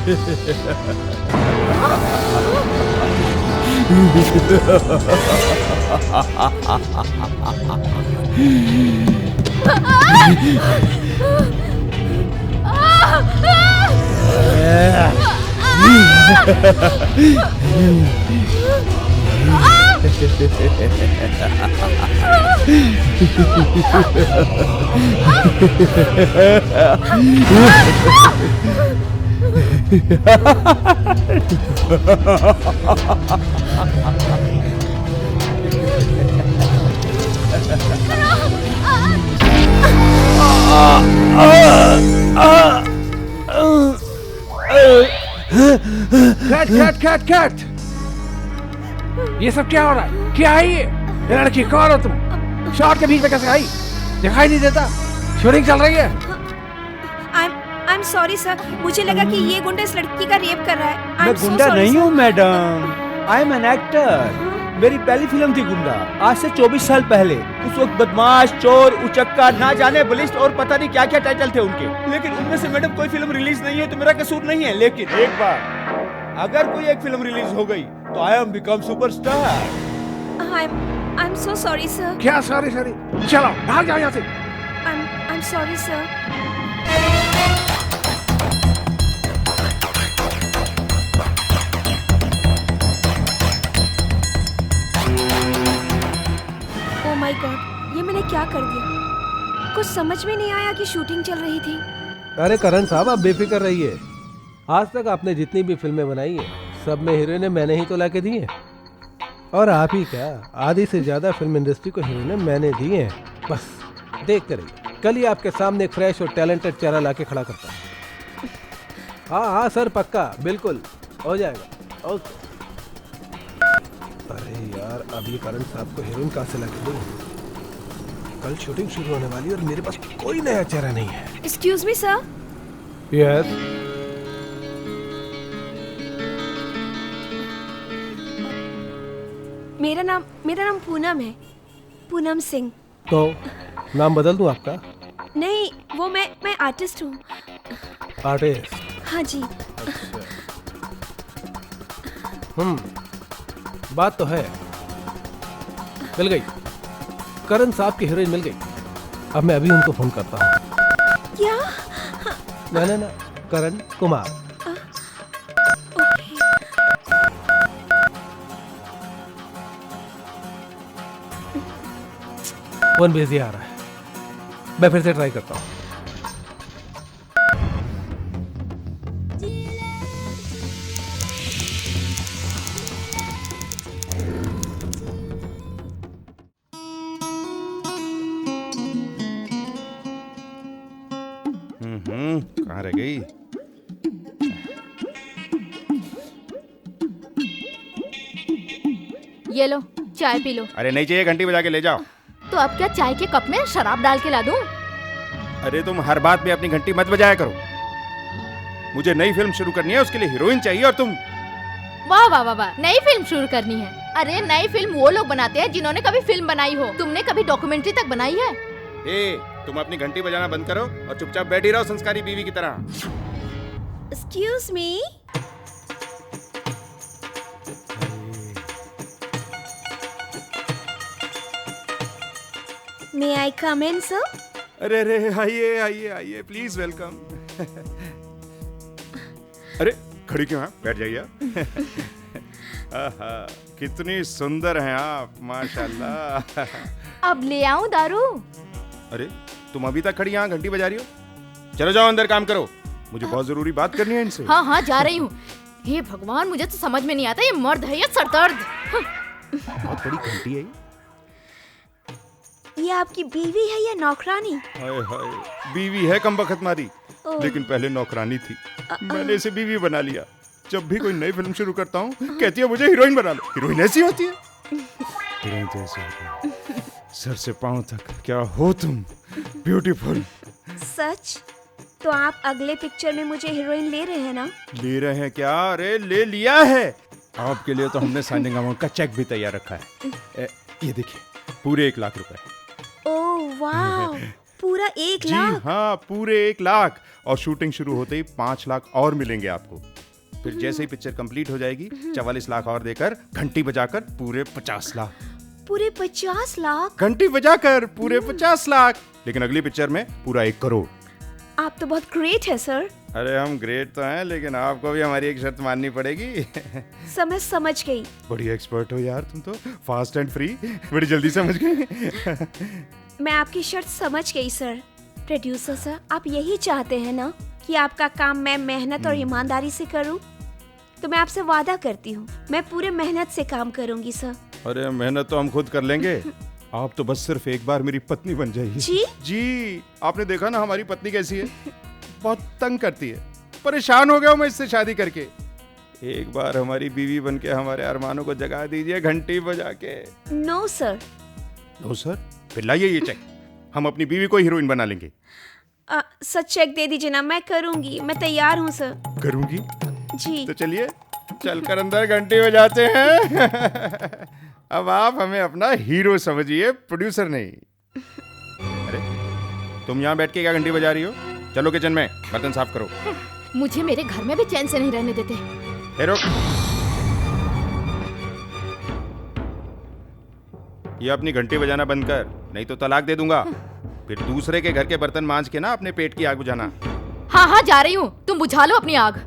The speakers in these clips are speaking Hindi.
Cut cut cut cut. ये सब क्या हो रहा है? क्या है ये लड़की? कौन हो तुम? शॉट के बीच में कैसे आई? दिखाई नहीं देता? शूटिंग चल रही है। I'm sorry सर, मुझे लगा कि ये गुंडा इस लड़की का रेप कर रहा है। मैं गुंडा नहीं हूँ madam, I am an actor. मेरी पहली फिल्म थी गुंडा, आज से 24 साल पहले। उस वक्त बदमाश, चोर, उचक्का, ना जाने बलिष्ठ और पता नहीं क्या क्या टाइटल थे उनके। लेकिन उनमें से मैडम कोई फिल्म रिलीज नहीं है तो मेरा कसूर नहीं है। लेकिन एक बार अगर कोई एक फिल्म रिलीज हो गई तो I am become superstar. I'm so sorry sir. क्या सॉरी? चलो भाग जाओ यहाँ से। I'm sorry sir. Oh my God, ये मैंने क्या कर दिया? कुछ समझ में नहीं आया कि शूटिंग चल रही थी। अरे करण साहब, आप बेफिक्र रहिए। आज तक आपने जितनी भी फिल्में बनाई है सब में हीरोइनें मैंने ही तो लाके दी हैं। और आप ही क्या, आधी से ज्यादा फिल्म इंडस्ट्री को हीरोइनें मैंने दी हैं। बस देखते रहिए, कल ही आपके सामने एक फ्रेश और टैलेंटेड चेहरा लाके खड़ा करता हूँ। हाँ सर, पक्का, बिल्कुल हो जाएगा। ओके। अरे यार, अभी करण साहब को हीरोइन कहाँ से लाके दूँ? कल शूटिंग शुरू होने वाली है और मेरे पास कोई नया चेहरा नहीं है। Excuse me sir. यस। मेरा नाम पूनम है, पूनम सिंह। तो नाम बदल दूं आपका? नहीं, वो मैं आर्टिस्ट हूँ। आर्टिस्ट? हाँ जी। बात तो है, मिल गई। करण साहब की हीरोइन मिल गई। अब मैं अभी उनको फोन करता हूँ। क्या? ना, करण कुमार। फोन बिजी आ रहा है, मैं फिर से ट्राई करता हूँ। कहाँ रह गई? ये लो, चाय पी लो। अरे नहीं चाहिए, घंटी बजा के ले जाओ। तो अब क्या चाय के कप में शराब डाल के ला दूं? अरे तुम हर बात पे अपनी घंटी मत बजाया करो। मुझे नई फिल्म शुरू करनी है, उसके लिए हीरोइन चाहिए और तुम। वाह वाह वाह वाह, नई फिल्म शुरू करनी है? अरे नई फिल्म वो लोग बनाते हैं जिन्होंने कभी फिल्म बनाई हो। तुमने कभी डॉक्यूमेंट्री तक बनाई है? तुम अपनी घंटी बजाना बंद करो और चुपचाप बैठी रहो संस्कारी बीवी की तरह। Excuse me। May I come in, sir? अरे आइए आइए आइए, प्लीज वेलकम। अरे खड़ी क्यों हैं? बैठ जाइए। आहा, कितनी सुंदर हैं आप, माशाल्लाह। अब ले आऊं दारू? अरे तुम अभी तक खड़ी यहाँ घंटी बजा रही हो? चलो जाओ अंदर काम करो, मुझे बहुत जरूरी बात करनी है इनसे। हाँ जा रही हूँ। हे भगवान, मुझे तो समझ में नहीं आता ये मर्द है या सरदर्द। बहुत बड़ी घंटी है ये आपकी बीवी है या नौकरानी? हाय हाय, बीवी है कमबख्त मारी, लेकिन पहले नौकरानी थी। मैंने इसे बीवी बना लिया। जब भी कोई नई फिल्म शुरू करता हूँ कहती है मुझे हीरोइन बना लो। हीरोइन ऐसी होती है? हीरोइन तो ऐसी होती है, सर से पांव तक। क्या हो तुम, ब्यूटीफुल। सच? तो आप अगले पिक्चर में मुझे हीरोइन ले रहे हैं ना? ले रहे हैं क्या? अरे ले लिया है। आपके लिए तो हमने साइनिंग अमाउंट का चेक भी तैयार रखा है। ये देखिए, पूरे 1 लाख रुपए। ओह वाह, पूरा 1 जी लाख? हाँ, पूरे 1 लाख। और शूटिंग शुरू होते ही 5 लाख और मिलेंगे आपको। फिर जैसे ही पिक्चर कंप्लीट हो जाएगी 44 लाख और देकर, घंटी बजाकर पूरे 50 लाख। पूरे 50 लाख? घंटी बजाकर पूरे 50 लाख। लेकिन अगली पिक्चर में पूरा 1 करोड़। आप तो बहुत ग्रेट है सर। अरे हम ग्रेट तो हैं, लेकिन आपको भी हमारी एक शर्त माननी पड़ेगी। मैं समझ गई। बड़ी एक्सपर्ट हो यार तुम तो, फास्ट एंड फ्री, बड़ी जल्दी समझ गए। मैं आपकी शर्त समझ गई सर। प्रोड्यूसर सर, आप यही चाहते हैं ना कि आपका काम मैं मेहनत और ईमानदारी से करूं? तो मैं आपसे वादा करती हूँ, मैं पूरे मेहनत से काम करूंगी सर। अरे मेहनत तो हम खुद कर लेंगे, आप तो बस सिर्फ एक बार मेरी पत्नी बन जाइए। जी? जी, आपने देखा ना हमारी पत्नी कैसी है, बहुत तंग करती है। परेशान हो गया हूँ मैं इससे शादी करके। एक बार हमारी बीवी बन के हमारे अरमानों को जगा दीजिए घंटी बजा के। No sir. No sir? फिर लाइए ये चेक, हम अपनी बीवी को हीरोइन बना लेंगे। सर चेक दे दीजिए ना, मैं करूंगी, मैं तैयार हूँ सर। करूंगी? जी। तो चलिए चलकर अंदर घंटी बजाते हैं। अब आप हमें अपना हीरो समझिए, प्रोड्यूसर नहीं। अरे तुम यहाँ बैठ के क्या घंटी बजा रही हो? चलो किचन में बर्तन साफ करो। मुझे मेरे घर में भी चैन से नहीं रहने देते। हे रुक, ये अपनी घंटी बजाना बंद कर, नहीं तो तलाक दे दूंगा। फिर दूसरे के घर के बर्तन मांज के ना अपने पेट की आग बुझाना। हाँ हाँ जा रही हूँ, तुम बुझा लो अपनी आग।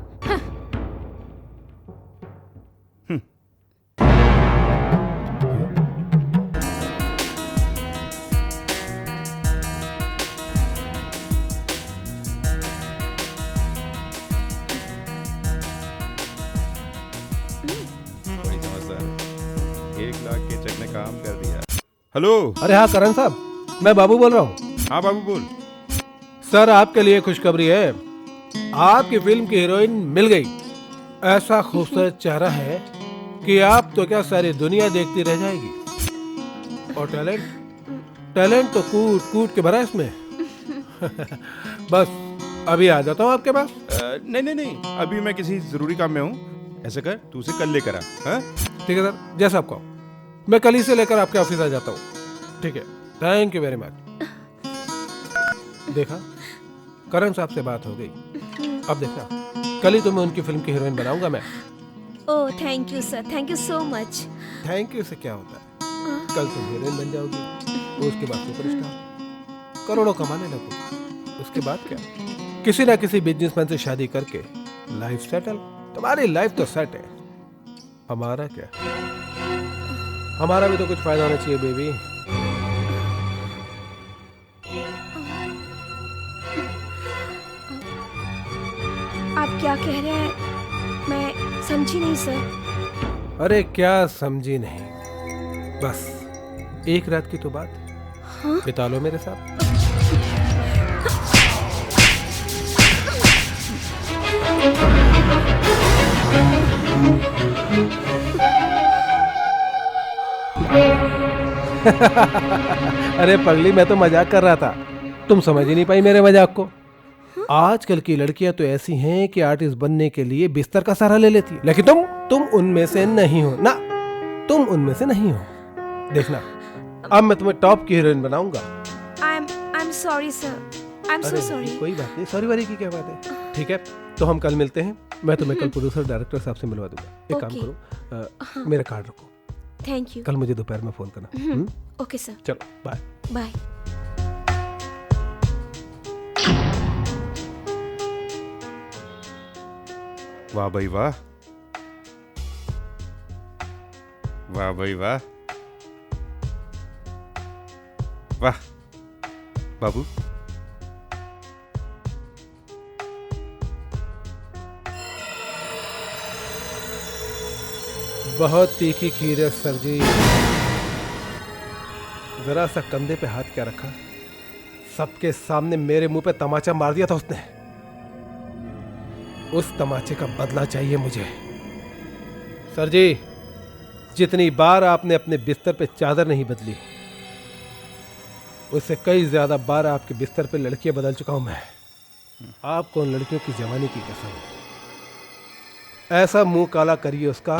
बड़ी समझदार है। 1 लाख के चेक ने काम कर दिया। हेलो। अरे हाँ करण साहब, मैं बाबू बोल रहा हूँ। हाँ बाबू बोल। सर आपके लिए खुशखबरी है, आपकी फिल्म की हीरोइन मिल गई। ऐसा खूबसूरत चेहरा है कि आप तो क्या सारी दुनिया देखती रह जाएगी। और टैलेंट तो कूट कूट के भरा इसमें। बस अभी आ जाता हूँ आपके पास। नहीं, अभी मैं किसी जरूरी काम में हूँ। ऐसा कर, तू उसे कल लेकर आ। हाँ? ठीक है सर, जैसा आपको। मैं कल ही से लेकर आपके ऑफिस आ जाता हूँ। ठीक है, थैंक यू वेरी मच। देखा, करण साहब से बात हो गई। अब देखना, कल ही तुम्हें उनकी फिल्म की हीरोइन बनाऊंगा मैं। Oh thank you sir, thank you so much. Thank you से क्या होता है, कल तुम हीरोइन बन जाओगी, उसके बाद सुपरस्टार, करोड़ों कमाने लगोगी। उसके बाद क्या, किसी ना किसी बिजनेसमैन से शादी करके लाइफ सेटल। तुम्हारी लाइफ तो सेट है, हमारा क्या? हमारा भी तो कुछ फायदा होना चाहिए बेबी। आप क्या कह रहे हैं, मैं समझी नहीं सर। अरे क्या समझी नहीं, बस एक रात की तो बात। हाँ? बिता लो मेरे साथ। अरे पगली, मैं तो मजाक कर रहा था, तुम समझ ही नहीं पाई मेरे मजाक को। आजकल की लड़कियां तो ऐसी हैं कि आर्टिस्ट बनने के लिए बिस्तर का सहारा ले लेती है, लेकिन तुम उनमें से नहीं हो ना, तुम उनमें से नहीं हो। देखना, अब मैं तुम्हें टॉप की हीरोइन बनाऊंगा। I am sorry sir, I am so sorry. कोई बात नहीं, सॉरी वारी की क्या बात है। ठीक है, तो हम कल मिलते हैं। मैं तुम्हें कल प्रोड्यूसर डायरेक्टर साहब से मिलवा दूंगा। एक काम Okay. करो, मेरा कार्ड रखो, थैंक यू। कल मुझे दोपहर में फोन करना। ओके सर, चलो बाय। बाय। वाह भाई वाह, वाह भाई वाह, वाह बाबू। बहुत तीखी खीर है सर जी। जरा सा कंधे पे हाथ क्या रखा, सबके सामने मेरे मुंह पे तमाचा मार दिया था उसने। उस तमाचे का बदला चाहिए मुझे। सर जी, जितनी बार आपने अपने बिस्तर पे चादर नहीं बदली, उससे कई ज्यादा बार आपके बिस्तर पे लड़कियां बदल चुका हूं मैं। आपको उन लड़कियों की जवानी की कसम, ऐसा मुंह काला करिए उसका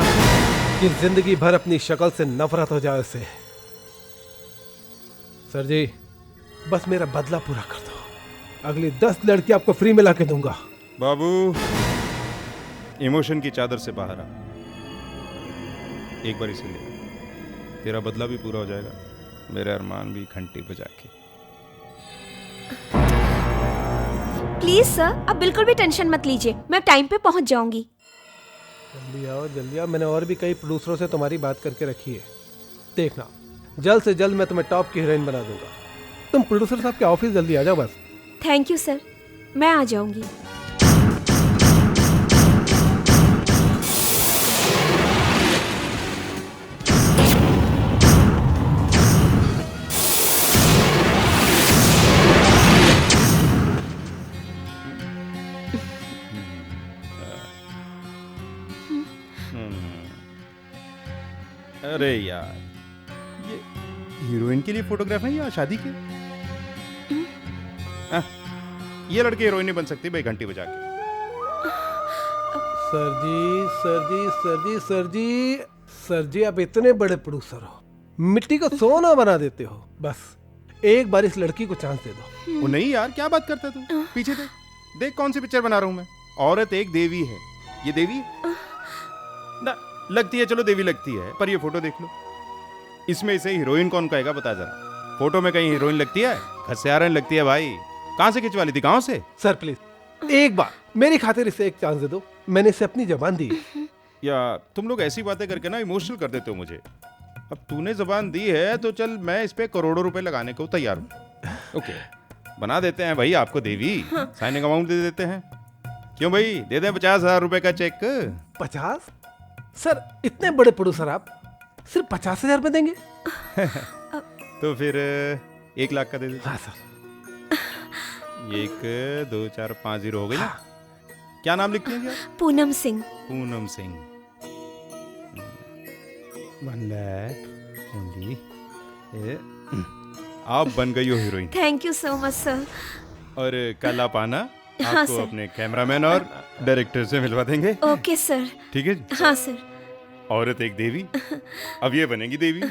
कि जिंदगी भर अपनी शक्ल से नफरत हो जाए उससे। सर जी, बस मेरा बदला पूरा कर दो। अगली 10 लड़की आपको फ्री में ला के दूंगा। बाबू, इमोशन की चादर से बाहर आ, एक बार इसे ले, तेरा बदला भी पूरा हो जाएगा, मेरे अरमान भी घंटी बजा के। प्लीज सर, आप बिल्कुल भी टेंशन मत लीजिए, मैं टाइम पे पहुंच जाऊंगी। जल्दी आओ जल्दी आओ, मैंने और भी कई प्रोड्यूसरों से तुम्हारी बात करके रखी है। देखना, जल्द से जल्द मैं तुम्हें टॉप की हीरोइन बना दूंगा। तुम प्रोड्यूसर साहब के ऑफिस जल्दी आ जाओ बस। थैंक यू सर, मैं आ जाऊंगी। अरे यार, ये हीरोइन के लिए फोटोग्राफ है या शादी के? ये लड़के हीरोइन नहीं बन सकती भाई घंटी बजा के। सर जी सर जी सर जी सर जी सर जी, आप इतने बड़े प्रोड्यूसर हो, मिट्टी को सोना बना देते हो। बस एक बार इस लड़की को चांस दे दो। वो नहीं यार, क्या बात करता तू? पीछे देख, देख कौन सी पिक्चर बना रहा हूं मैं। औरत एक देवी है, ये देवी है ना? लगती है, चलो देवी लगती है, पर ये फोटो देख लो, इसमें इसे हीरोइन कौन कहेगा बता जरा। फोटो में कहीं हीरोइन लगती है? घसियारन लगती है भाई। कहां से खिंचवा ली थी, गांव से? सर प्लीज एक बार मेरी खातिर इसे एक चांस दे दो, मैंने इसे अपनी जबान दी है। या तुम लोग ऐसी बातें करके ना इमोशनल कर देते हो मुझे। अब तूने जबान दी है तो चल, मैं इस पे करोड़ों रुपए लगाने को तैयार हूँ। ओके, बना देते हैं भाई आपको देवी, साइनिंग अमाउंट दे देते हैं। क्यों भाई, दे दें 50,000 रुपए का चेक। 50? सर इतने बड़े प्रोड्यूसर आप सिर्फ 50,000 रुपए देंगे? तो फिर 1 लाख का दे दे। हाँ सर। 1 2 4 5 0 हो गई ना? क्या नाम लिखती है? पूनम सिंह। पूनम सिंह। 1 लाख ओनली। आप बन गई हो heroine. Thank you so much sir. और कल आप आना, हाँ, आपको सर। अपने कैमरामैन और डायरेक्टर से मिलवा देंगे। Okay sir. ठीक है? हाँ सर। औरत एक देवी, अब ये बनेगी देवी।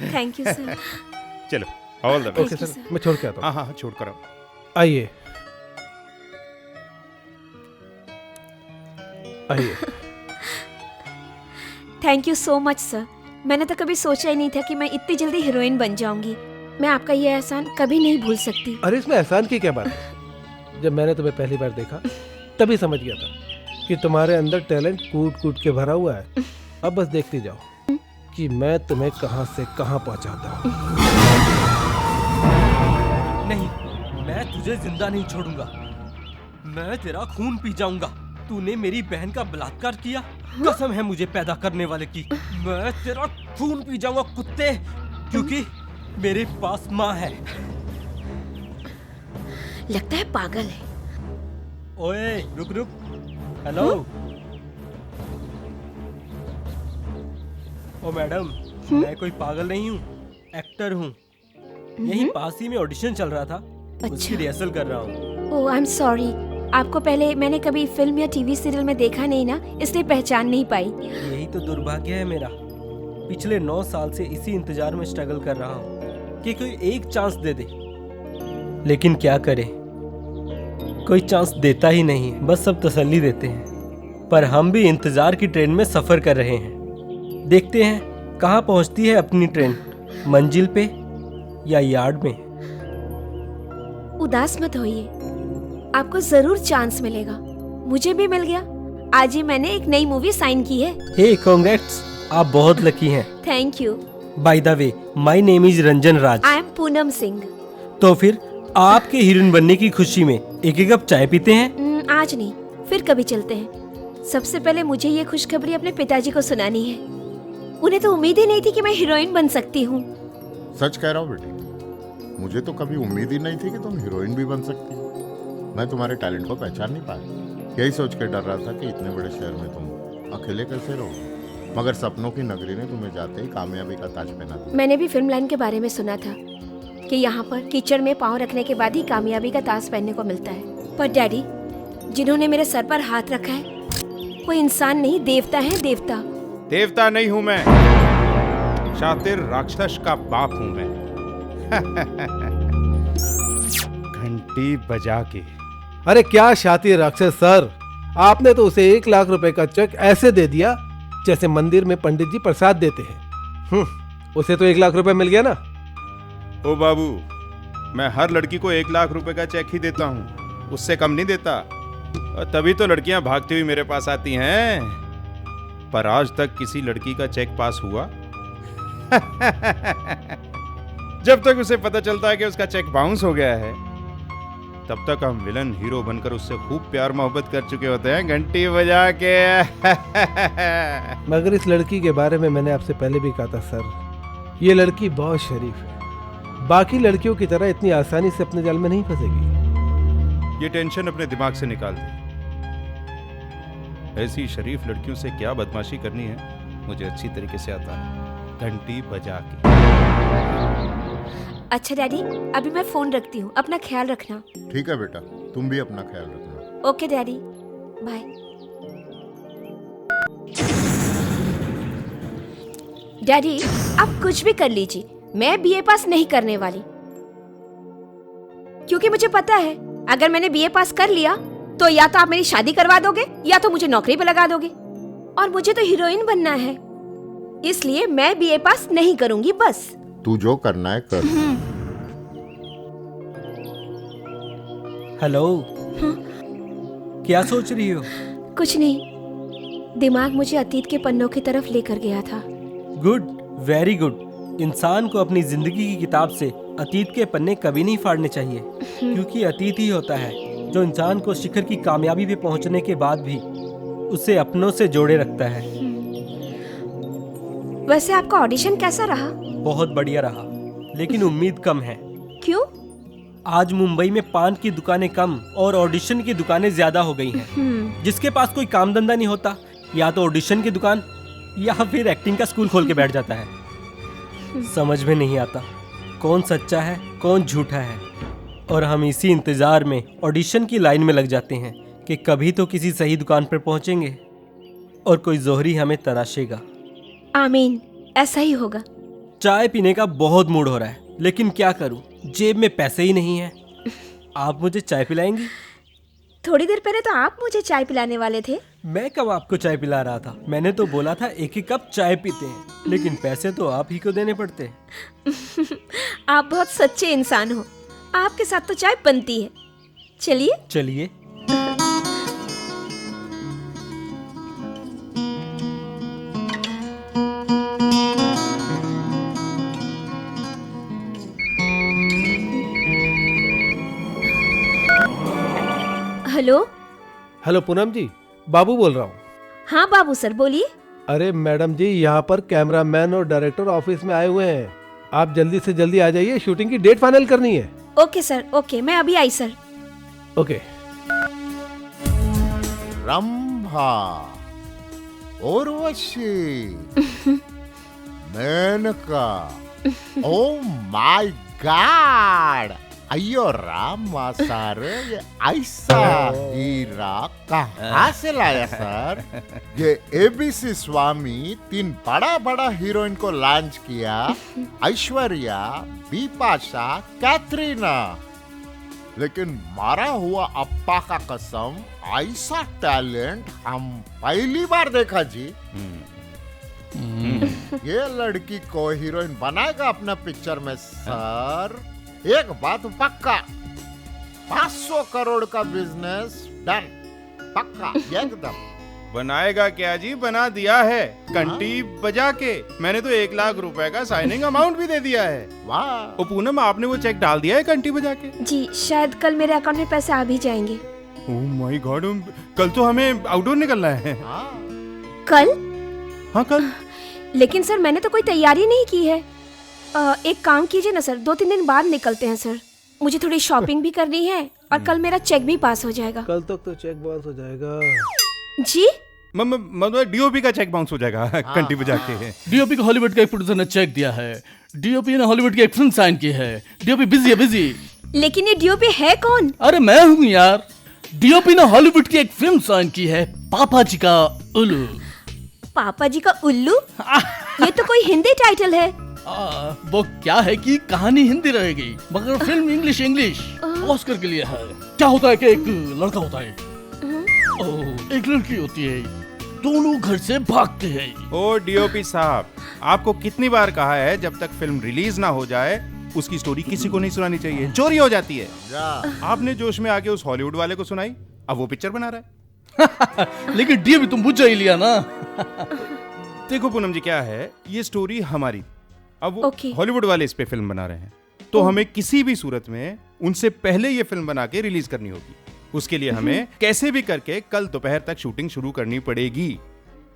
Thank you sir. चलो, all the okay best. Sir, मैं छोड़ के आता हूँ। हाँ, छोड़ कर आओ। आइए आइए। Thank you so much sir. मैंने तो कभी सोचा ही नहीं था कि मैं इतनी जल्दी हीरोइन बन जाऊंगी। मैं आपका ये एहसान कभी नहीं भूल सकती। अरे इसमें एहसान की क्या बात है? जब मैंने तुम्हें पहली बार देखा तभी समझ गया था कि तुम्हारे अंदर टैलेंट कूट कूट के भरा हुआ है। अब बस देखती जाओ कि मैं तुम्हें कहां से कहां पहुंचाता हूं। नहीं, मैं तुझे जिंदा नहीं छोड़ूंगा। मैं तेरा खून पी जाऊंगा। तूने मेरी बहन का बलात्कार किया, कसम है मुझे पैदा करने वाले की। मैं तेरा खून पी जाऊंगा कुत्ते, क्योंकि मेरे पास माँ है। लगता है पागल है। ओए रुक रुक, हेलो। ओ मैडम, मैं कोई पागल नहीं हूँ, एक्टर हूँ। यही पास ही में ऑडिशन चल रहा था, उसकी रिहर्सल कर रहा हूँ। ओह आई एम सॉरी। आपको पहले मैंने कभी फिल्म या टीवी सीरियल में देखा नहीं ना, इसलिए पहचान नहीं पाई। यही तो दुर्भाग्य है मेरा। पिछले 9 साल से इसी इंतजार में स्ट्रगल कर रहा हूँ कि कोई एक चांस दे दे, लेकिन क्या करे, कोई चांस देता ही नहीं है। बस सब तसल्ली देते हैं, पर हम भी इंतजार की ट्रेन में सफर कर रहे हैं। देखते हैं कहाँ पहुँचती है अपनी ट्रेन, मंजिल पे या यार्ड में। उदास मत होइए, आपको जरूर चांस मिलेगा। मुझे भी मिल गया। आज ही मैंने एक नई मूवी साइन की है। हे कांग्रेट्स, आप बहुत लकी हैं। Thank you. By the way, my name is Ranjan Raj. I am Poonam Singh. तो फिर आपके हीरोइन बनने की खुशी में एक कप चाय पीते हैं? आज नहीं, फिर कभी चलते हैं। सबसे पहले मुझे ये खुशखबरी अपने पिताजी को सुनानी है। उन्हें तो उम्मीद ही नहीं थी कि मैं हीरोइन बन सकती हूँ। सच कह रहा हूँ बेटी, मुझे तो कभी उम्मीद ही नहीं थी कि तुम हीरोइन भी बन सकती हो। मैं तुम्हारे टैलेंट को पहचान नहीं पाया। यही सोच के डर रहा था कि इतने बड़े शहर में तुम अकेले कैसे रहोगे, मगर सपनों की नगरी ने तुम्हें जाते ही कामयाबी का ताज पहना दिया। मैंने भी फिल्म लाइन के बारे में सुना था कि यहाँ पर कीचड़ में पाँव रखने के बाद ही कामयाबी का ताज पहनने को मिलता है। पर डैडी, जिन्होंने मेरे सर पर हाथ रखा है वो इंसान नहीं, देवता है। देवता। देवता नहीं हूं मैं, शातिर राक्षस का बाप हूं मैं। घंटी बजा के। अरे क्या शातिर राक्षस सर, आपने तो उसे 1 लाख रुपए का चेक ऐसे दे दिया जैसे मंदिर में पंडित जी प्रसाद देते हैं। उसे तो 1 लाख रुपए मिल गया ना। ओ बाबू, मैं हर लड़की को 1 लाख रुपए का चेक ही देता हूँ, उससे कम नहीं देता। और तभी तो लड़कियां भागती हुई मेरे पास आती हैं। पर आज तक किसी लड़की का चेक पास हुआ? जब तक उसे पता चलता है कि उसका चेक बाउंस हो गया है, तब तक हम विलन हीरो बनकर उससे खूब प्यार मोहब्बत कर चुके होते हैं घंटी बजा के। मगर इस लड़की के बारे में मैंने आपसे पहले भी कहा था सर, ये लड़की बहुत शरीफ है, बाकी लड़कियों की तरह इतनी आसानी से अपने जाल में नहीं फंसेगी। ये टेंशन अपने दिमाग से निकाल दे। ऐसी शरीफ लड़कियों से क्या बदमाशी करनी है मुझे अच्छी तरीके से आता है, घंटी बजा के। अच्छा डैडी, अभी मैं फोन रखती हूँ, अपना ख्याल रखना। ठीक है बेटा, तुम भी अपना ख्याल रखना। Okay daddy, bye. डैडी आप कुछ भी कर लीजिए, मैं बीए पास नहीं करने वाली, क्योंकि मुझे पता है अगर मैंने बीए पास कर लिया तो या तो आप मेरी शादी करवा दोगे या तो मुझे नौकरी पे लगा दोगे, और मुझे तो हीरोइन बनना है, इसलिए मैं बीए पास नहीं करूंगी बस। तू जो करना है कर। हेलो, क्या सोच रही हो? कुछ नहीं, दिमाग मुझे अतीत के पन्नों की तरफ लेकर गया था। Good, very good. इंसान को अपनी जिंदगी की किताब से अतीत के पन्ने कभी नहीं फाड़ने चाहिए, क्योंकि अतीत ही होता है जो इंसान को शिखर की कामयाबी पे पहुंचने के बाद भी उसे अपनों से जोड़े रखता है। वैसे आपका ऑडिशन कैसा रहा? बहुत बढ़िया रहा, लेकिन उम्मीद कम है। क्यों? आज मुंबई में पान की दुकानें कम और ऑडिशन की दुकानें ज्यादा हो गई हैं। जिसके पास कोई काम धंधा नहीं होता, या तो ऑडिशन की दुकान या फिर एक्टिंग का स्कूल खोल के बैठ जाता है। समझ में नहीं आता कौन सच्चा है कौन झूठा है, और हम इसी इंतजार में ऑडिशन की लाइन में लग जाते हैं कि कभी तो किसी सही दुकान पर पहुंचेंगे और कोई जोहरी हमें तराशेगा। आमीन, ऐसा ही होगा। चाय पीने का बहुत मूड हो रहा है, लेकिन क्या करूं, जेब में पैसे ही नहीं है। आप मुझे चाय पिलाएंगी? थोड़ी देर पहले तो आप मुझे चाय पिलाने वाले थे। मैं कब आपको चाय पिला रहा था? मैंने तो बोला था 1 कप चाय पीते हैं, लेकिन पैसे तो आप ही को देने पड़ते हैं। आप बहुत सच्चे इंसान हो, आपके साथ तो चाय बनती है। चलिए चलिए। हेलो। हेलो पूनम जी, बाबू बोल रहा हूँ। हाँ बाबू सर, बोलिए। अरे मैडम जी, यहाँ पर कैमरामैन और डायरेक्टर ऑफिस में आए हुए हैं, आप जल्दी से जल्दी आ जाइए, शूटिंग की डेट फाइनल करनी है। ओके सर, ओके, मैं अभी आई sir. Okay. Rambha, Urvashi, Menaka, oh my god, अयो रामा सर, ये ऐसा हीरा कहाँ से लाया सर? ये एबीसी स्वामी 3 बड़ा बड़ा हीरोइन को लॉन्च किया, ऐश्वर्या, बिपाशा, कैटरीना, लेकिन मारा हुआ अप्पा का कसम, ऐसा टैलेंट हम पहली बार देखा जी। ये लड़की को हीरोइन बनाएगा अपना पिक्चर में सर, एक बात पक्का, 500 करोड़ का बिजनेस डन, पक्का एकदम। बनाएगा क्या जी, बना दिया है घंटी बजा के। मैंने तो 1 लाख रुपए का साइनिंग अमाउंट भी दे दिया है। वाह। ओ पूनम, आपने वो चेक डाल दिया है घंटी बजा के? जी, शायद कल मेरे अकाउंट में पैसे आ भी जाएंगे। ओह माय गॉड, कल तो हमें आउटडोर निकलना है। कल? हाँ कल। लेकिन सर मैंने तो कोई तैयारी नहीं की है। एक काम कीजिए ना सर, 2-3 दिन बाद निकलते हैं सर, मुझे थोड़ी शॉपिंग भी करनी है और कल मेरा चेक भी पास हो जाएगा। कल तक तो चेक बाउंस हो जाएगा जी। मतलब डीओपी का चेक बाउंस हो जाएगा घंटी बजा के। डीओपी को हॉलीवुड का एक प्रोड्यूसर ने चेक दिया है, डीओपी ने हॉलीवुड की एक फिल्म साइन की है, डीओपी बिजी है बिजी। लेकिन ये डीओपी है कौन? अरे मैं हूँ यार, डीओपी ने हॉलीवुड की एक फिल्म साइन की है, पापा जी का उल्लू। पापा जी का उल्लू? ये तो कोई हिंदी टाइटल है। वो क्या है कि कहानी हिंदी रहेगी मगर फिल्म इंग्लिश ऑस्कर के लिए है। क्या होता है कि एक लड़का होता है, एक लड़की होती है, दोनों घर से भागते हैं। ओ डीओपी साहब, आपको कितनी बार कहा है जब तक फिल्म रिलीज ना हो जाए उसकी स्टोरी किसी को नहीं सुनानी चाहिए, चोरी हो जाती है। आपने जोश में आके उस हॉलीवुड वाले को सुनाई, अब वो पिक्चर बना रहा है। लेकिन डीओपी तुम बुझ ही लिया ना। देखो पूनम जी, क्या है ये स्टोरी हमारी, अब वो Okay. हॉलीवुड वाले इस पे फिल्म बना रहे हैं, तो हमें किसी भी सूरत में उनसे पहले ये फिल्म बना के रिलीज करनी होगी। उसके लिए हमें कैसे भी करके कल दोपहर तक शूटिंग शुरू करनी पड़ेगी।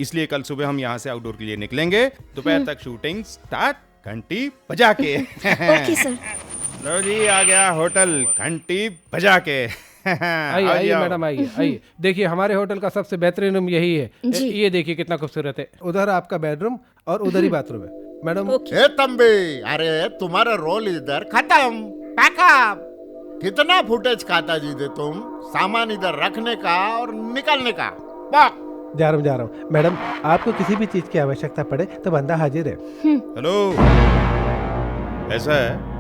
इसलिए कल सुबह हम यहाँ से आउटडोर के लिए निकलेंगे, दोपहर तक शूटिंग स्टार्ट, घंटी बजा के। Okay sir. लो जी, आ गया होटल घंटी बजा के। आइए आओ जी, आइए आओ। मैडम आइए आइए। देखिए हमारे होटल का सबसे बेहतरीन रूम यही है। जी। ये देखिए कितना खूबसूरत है। उधर आपका बेडरूम और उधर ही बाथरूम है मैडम। ए तंबी, अरे तुम्हारा रोल इधर खत्म, पैकअप। कितना फुटेज खाता जी दे तुम, सामान इधर रखने का और निकलने का। बक। जा रहा हूँ मैडम, आपको किसी भी चीज की आवश्यकता पड़े तो बंदा हाजिर है। हेलो, ऐसा है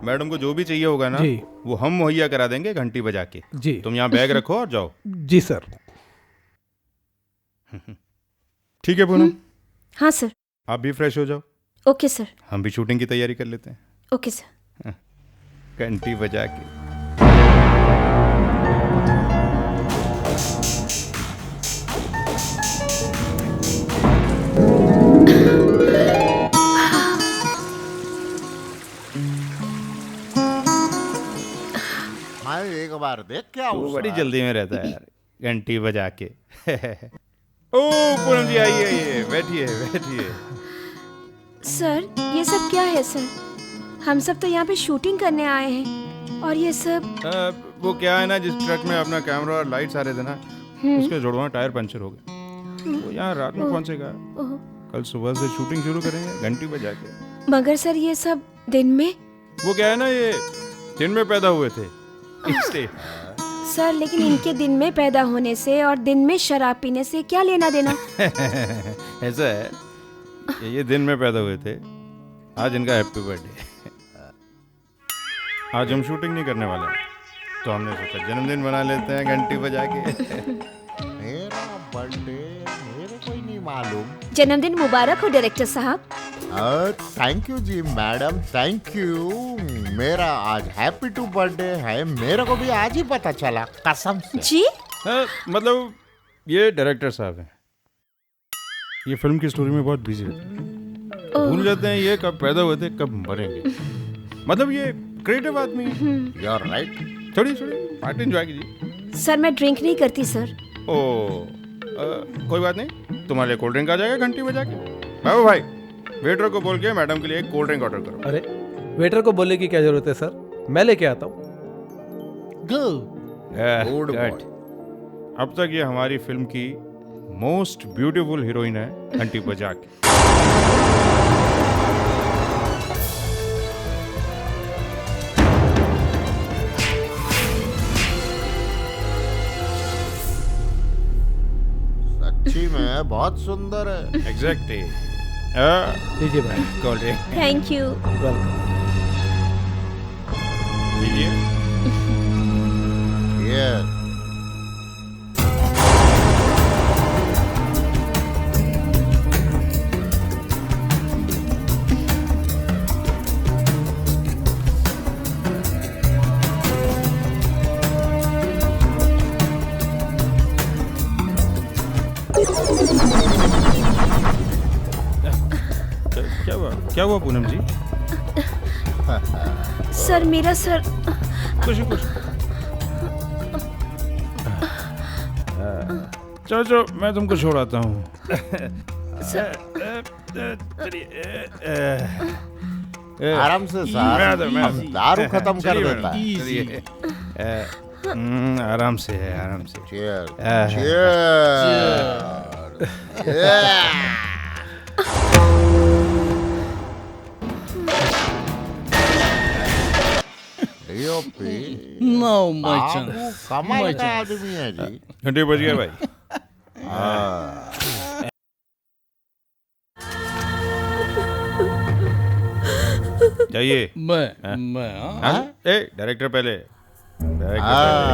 मैडम को जो भी चाहिए होगा ना, जी। वो हम मुहैया करा देंगे घंटी बजा के। जी तुम यहाँ बैग रखो और जाओ। जी सर। ठीक है पूनम, हाँ सर। आप भी फ्रेश हो जाओ, ओके सर। हम भी शूटिंग की तैयारी कर लेते हैं ओके सर। घंटी बजा के। मैं एक बार देख क्या वो बड़ी जल्दी में रहता है यार, घंटी बजा के। ओ पूनम जी, आइए आइए, बैठिए बैठिए। सर ये सब क्या है सर? हम सब तो यहाँ पे शूटिंग करने आए हैं और ये सब। वो क्या है ना, जिस ट्रक में अपना कैमरा और लाइट्स आ रहे थे ना, उसके जुड़वा टायर पंचर हो गए। वो यहाँ रात में पहुंचेगा, ओह, कल सुबह से शूटिंग शुरू करेंगे घंटी बजा के। मगर सर ये सब दिन में। वो क्या है ना, ये दिन में पैदा हुए थे इसलिए। सर लेकिन इनके दिन में पैदा होने से और दिन में शराब पीने से क्या लेना देना? ऐसा है कि ये दिन में पैदा हुए थे, आज इनका हैप्पी बर्थडे। आज हम शूटिंग नहीं करने वाले हैं, तो हमने सोचा जन्मदिन मना लेते हैं घंटी बजा के। मेरा बर्थडे मेरे को ही नहीं मालूम। जन्मदिन मुबारक हो डायरेक्टर साहब। थैंक यू जी मैडम, थैंक यू। मेरा आज हैप्पी टू बर्थडे है, मेरे को भी आज ही पता चला, कसम से। जी मतलब ये डायरेक्टर साहब हैं, ये फिल्म की स्टोरी में बहुत बिजी रहते हैं, भूल जाते हैं ये कब पैदा हुए थे कब मरेंगे। मतलब ये क्रिएटिव आदमी है। You are right. छोड़िए पार्टी एंजॉय कीजिए। सर मैं ड्रिंक नहीं करती सर। कोई बात नहीं, तुम्हारे लिए कोल्ड ड्रिंक आ जाएगा घंटी बजा के। बाबू भाई, वेटर को बोल के मैडम के लिए एक कोल्ड ड्रिंक ऑर्डर करो। अरे वेटर को बोलने की क्या जरूरत है सर, मैं लेके आता हूँ। Good boy. अब तक ये हमारी फिल्म की मोस्ट ब्यूटीफुल हीरोइन है घंटी बजा के। सच्ची में बहुत सुंदर है। एग्जैक्टली। लीजिए भाई। Cold drink thank you. Welcome. लीजिए। Yes. क्या हुआ पूनम जी? सर मेरा सर। कुछ चलो मैं तुमको छोड़ाता हूँ। आराम से साहब, हम दारू खत्म कर देता है। चलिए। आराम से है, आराम से। Cheers. Cheers. Now my chance. कमाल का आदमी है जी। घंटे बज गया भाई। चाहिए? मैं हाँ? हाँ? ए डायरेक्टर पहले, डायरेक्टर हाँ। पहले।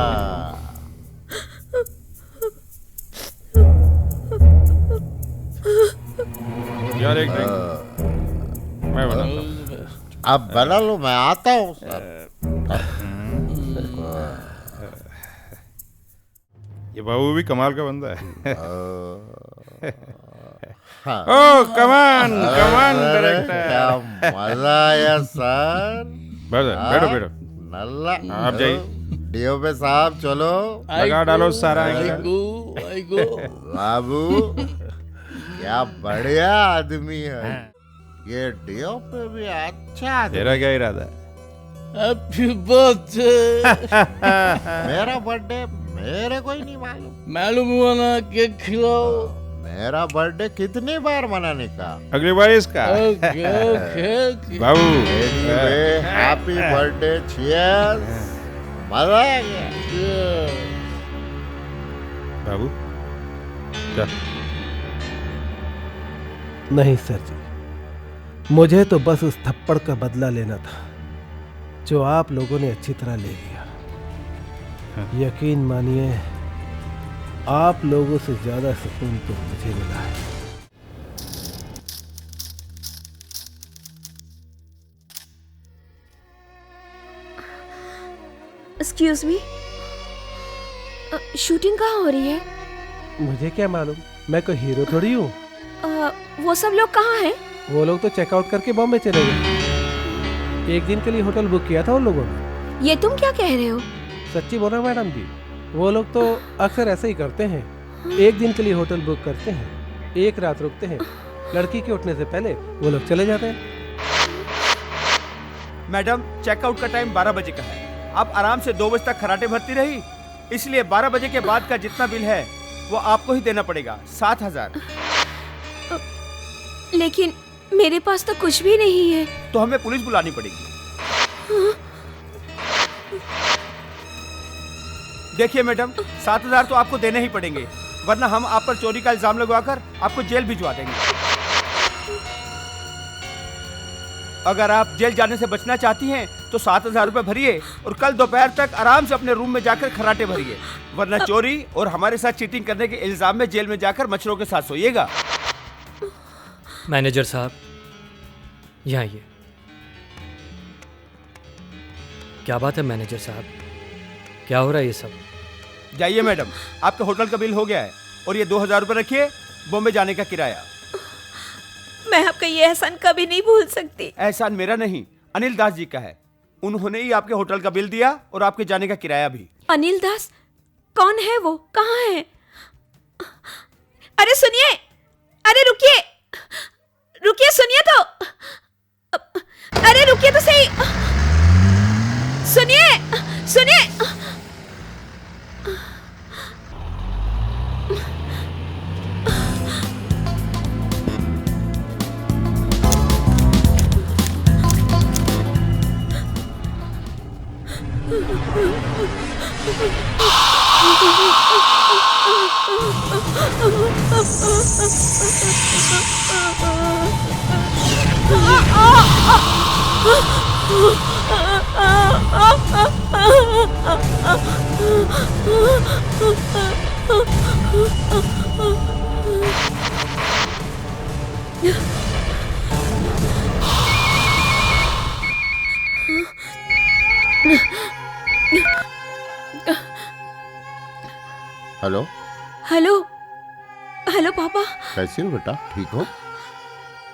यार एक ड्रिंक मैं बनाता हूँ। अब बना लो, मैं आता हूँ सर। ये बाबू भी कमाल का बंदा है। हाँ। ओ कमान अरे, डायरेक्टर। क्या मजा आया सर। बैठो बैठो। नल्ला आप जाइए। डीओपी साहब चलो। लगा डालो सारा आई एंगल। गो बाबू क्या बढ़िया आदमी है। ये डीओपी भी अच्छा आदमी। तेरा क्या इरादा है? Happy birthday. मेरा बर्थडे मेरे को ही नहीं मालूम। मालूम हुआ ना, केक खिलाओ। मेरा बर्थडे कितनी बार मनाने का? अगली बार इसका। ओके बाबू एनीवे हैप्पी बर्थडे, चीयर्स। मजा आ गया। बाबू क्या? नहीं सर जी, मुझे तो बस उस थप्पड़ का बदला लेना था जो आप लोगों ने अच्छी तरह ले लिया। यकीन मानिए, आप लोगों से ज्यादा सुकून तो मुझे मिला है। एक्सक्यूज मी, शूटिंग कहाँ हो रही है? मुझे क्या मालूम, मैं कोई हीरो थोड़ी हूँ। वो सब लोग कहाँ हैं? वो लोग तो चेकआउट करके बॉम्बे चले गए। एक दिन के लिए होटल बुक किया था उन लोगों ने। ये तुम क्या कह रहे हो? सच्ची बोला मैडम जी, वो लोग तो अक्सर ऐसे ही करते हैं। एक दिन के लिए होटल बुक करते हैं, एक रात रुकते हैं, लड़की के उठने से पहले वो लोग चले जाते हैं। मैडम, चेकआउट का टाइम 12 बजे का है। आप आराम से 2 बजे तक खराटे भरती रही, इसलिए 12 बजे के बाद का जितना बिल है वो आपको ही देना पड़ेगा, 7,000। लेकिन मेरे पास तो कुछ भी नहीं है। तो हमें पुलिस बुलानी पड़ेगी। देखिए मैडम, 7,000 तो आपको देने ही पड़ेंगे, वरना हम आप पर चोरी का इल्जाम लगवाकर आपको जेल भिजवा देंगे। अगर आप जेल जाने से बचना चाहती हैं तो 7,000 रुपए भरिए और कल दोपहर तक आराम से अपने रूम में जाकर खराटे भरिए, वरना चोरी और हमारे साथ चीटिंग करने के इल्जाम में जेल में जाकर मच्छरों के साथ सोइएगा। मैनेजर साहब, यहाँ आइए। क्या बात है मैनेजर साहब, क्या हो रहा है ये सब? जाइए मैडम, आपका होटल का बिल हो गया है और ये 2,000 रुपए रखिए, बॉम्बे जाने का किराया। मैं आपका ये एहसान कभी नहीं भूल सकती। एहसान मेरा नहीं, अनिल दास जी का है। उन्होंने ही आपके होटल का बिल दिया और आपके जाने का किराया भी। अनिल दास? कौन है वो? कहाँ है? अरे सुनिए, अरे रुकिए, रुकिए, सुनिए तो, अरे रुकिए तो सही, सुनिए, सुनिए। हेलो हेलो, हेलो पापा। कैसी हो बेटा, ठीक हो?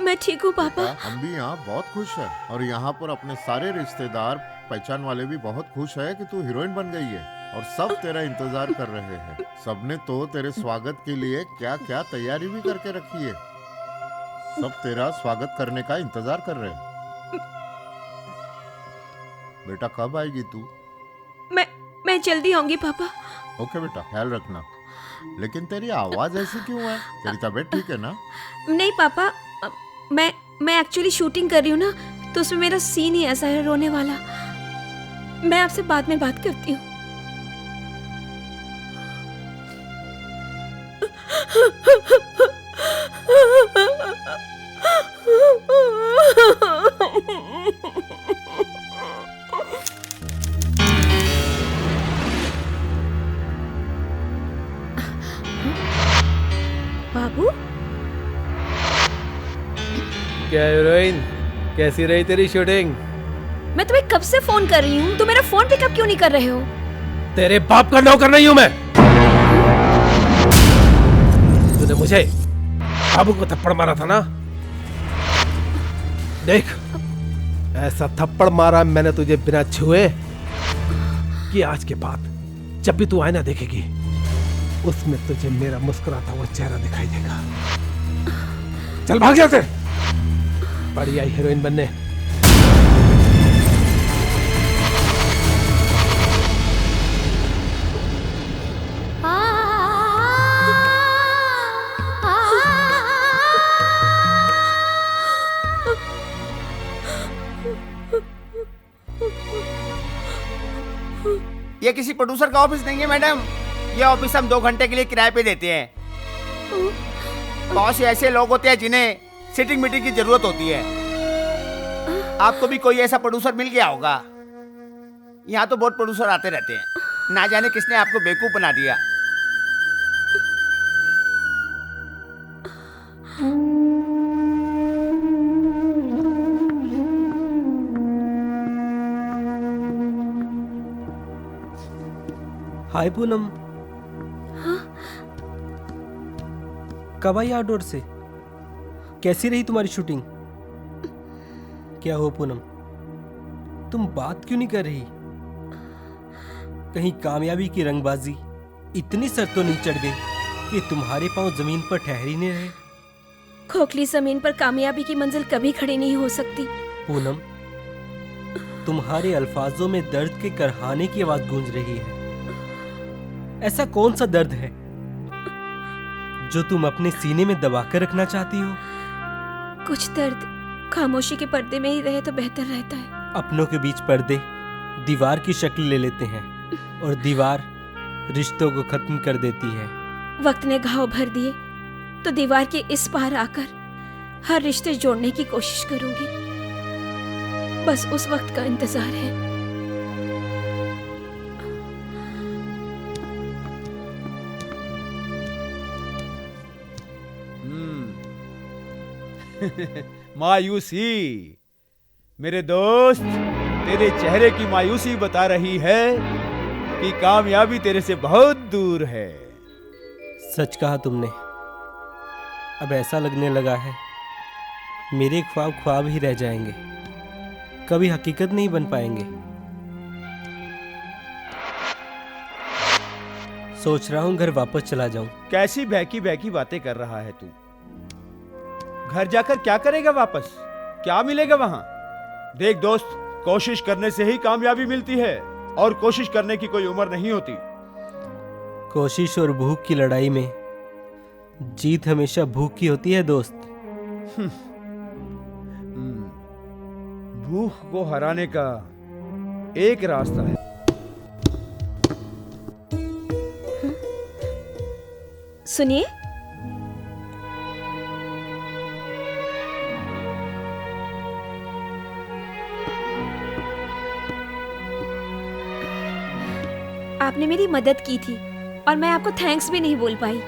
मैं ठीक हूँ पापा। हम भी यहाँ बहुत खुश हैं और यहाँ पर अपने सारे रिश्तेदार पहचान वाले भी बहुत खुश है कि तू हीरोइन बन गई है और सब तेरा इंतजार कर रहे हैं। सबने तो तेरे स्वागत के लिए क्या क्या तैयारी भी करके रखी है। सब तेरा स्वागत करने का इंतजार कर रहे हैं। बेटा कब आएगी तू? मैं जल्दी आऊंगी पापा। ओके बेटा, ख्याल रखना। लेकिन तेरी आवाज ऐसी क्यों है? तेरी तबीयत ठीक है ना? नहीं पापा, मैं एक्चुअली शूटिंग कर रही हूँ ना, तो उसमें मेरा सीन ही ऐसा है रोने वाला। मैं आपसे बाद में बात करती हूँ। बाबू, क्या हीरोइन, कैसी रही तेरी शूटिंग? मैं तुम्हें कब से फोन कर रही हूँ, तुम मेरा फोन पिकअप क्यों नहीं कर रहे हो? तेरे बाप का नौकर नहीं हूं मैं। तूने मुझे बाबू को थप्पड़ मारा था ना? देख, ऐसा थप्पड़ मारा मैंने तुझे बिना छुए कि आज के बाद जब भी तू आईना देखेगी उसमें तुझे मेरा मुस्कुराता हुआ चेहरा दिखाई देगा। चल भाग जा से, बड़ी आई हीरोइन बनने। ये किसी प्रोड्यूसर का ऑफिस नहीं है मैडम। ये ऑफिस हम 2 घंटे के लिए किराए पे देते हैं। बहुत से ऐसे लोग होते हैं जिन्हें सिटिंग मीटिंग की जरूरत होती है। आपको भी कोई ऐसा प्रोड्यूसर मिल गया होगा। यहाँ तो बहुत प्रोड्यूसर आते रहते हैं, ना जाने किसने आपको बेवकूफ बना दिया। हाय पूनम। कब आई आउटडोर से? कैसी रही तुम्हारी शूटिंग? क्या हो पूनम, तुम बात क्यों नहीं कर रही? कहीं कामयाबी की रंगबाजी इतनी सर तो नहीं चढ़ गई कि तुम्हारे पांव जमीन पर ठहर ही नहीं रहे? खोखली जमीन पर कामयाबी की मंजिल कभी खड़ी नहीं हो सकती। पूनम, तुम्हारे अल्फाजों में दर्द के करहाने की आवाज गूंज रही है। ऐसा कौन सा दर्द है जो तुम अपने सीने में दबाकर रखना चाहती हो? कुछ दर्द खामोशी के पर्दे में ही रहे तो बेहतर रहता है। अपनों के बीच पर्दे दीवार की शक्ल ले लेते हैं और दीवार रिश्तों को खत्म कर देती है। वक्त ने घाव भर दिए तो दीवार के इस पार आकर हर रिश्ते जोड़ने की कोशिश करूंगी। बस उस वक्त का इंतजार है। मायूसी, मेरे दोस्त, तेरे चेहरे की मायूसी बता रही है कि कामयाबी तेरे से बहुत दूर है। सच कहा तुमने। अब ऐसा लगने लगा है मेरे ख्वाब ख्वाब ही रह जाएंगे, कभी हकीकत नहीं बन पाएंगे। सोच रहा हूं घर वापस चला जाऊं। कैसी बहकी बहकी बातें कर रहा है तू? घर जाकर क्या करेगा वापस? क्या मिलेगा वहां? देख दोस्त, कोशिश करने से ही कामयाबी मिलती है और कोशिश करने की कोई उम्र नहीं होती। कोशिश और भूख की लड़ाई में जीत हमेशा भूख की होती है दोस्त। भूख को हराने का एक रास्ता है। सुनिए, आपने मेरी मदद की थी और मैं आपको थैंक्स भी नहीं बोल पाई।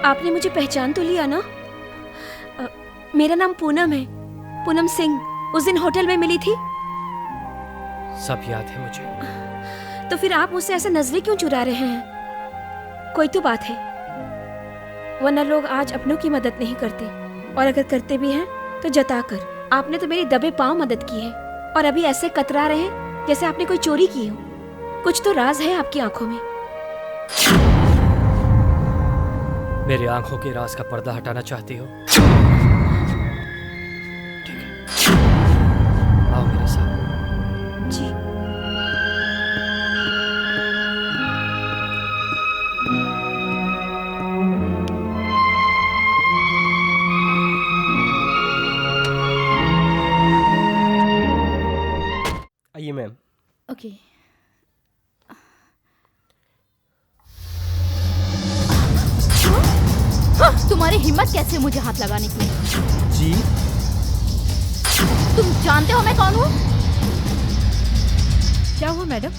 आपने मुझे पहचान तो लिया ना? मेरा नाम पूनम है, पूनम सिंह। उस दिन होटल में मिली थी। सब याद है मुझे। तो फिर आप मुझसे ऐसा नजरें क्यों चुरा रहे हैं? कोई तो बात है, वरना लोग आज अपनों की मदद नहीं करते, और अगर करते भी हैं तो जताकर। आपने तो मेरी दबे पांव मदद की है और अभी ऐसे कतरा रहे हैं जैसे आपने कोई चोरी की हो। कुछ तो राज है आपकी आंखों में। मेरे आंखों के राज का पर्दा हटाना चाहती हो? ठीक है, आओ मेरे साथ। जी। आइए ओके। तुम्हारी हिम्मत कैसे मुझे हाथ लगाने की? जी तुम जानते हो मैं कौन हूँ? क्या हुआ मैडम?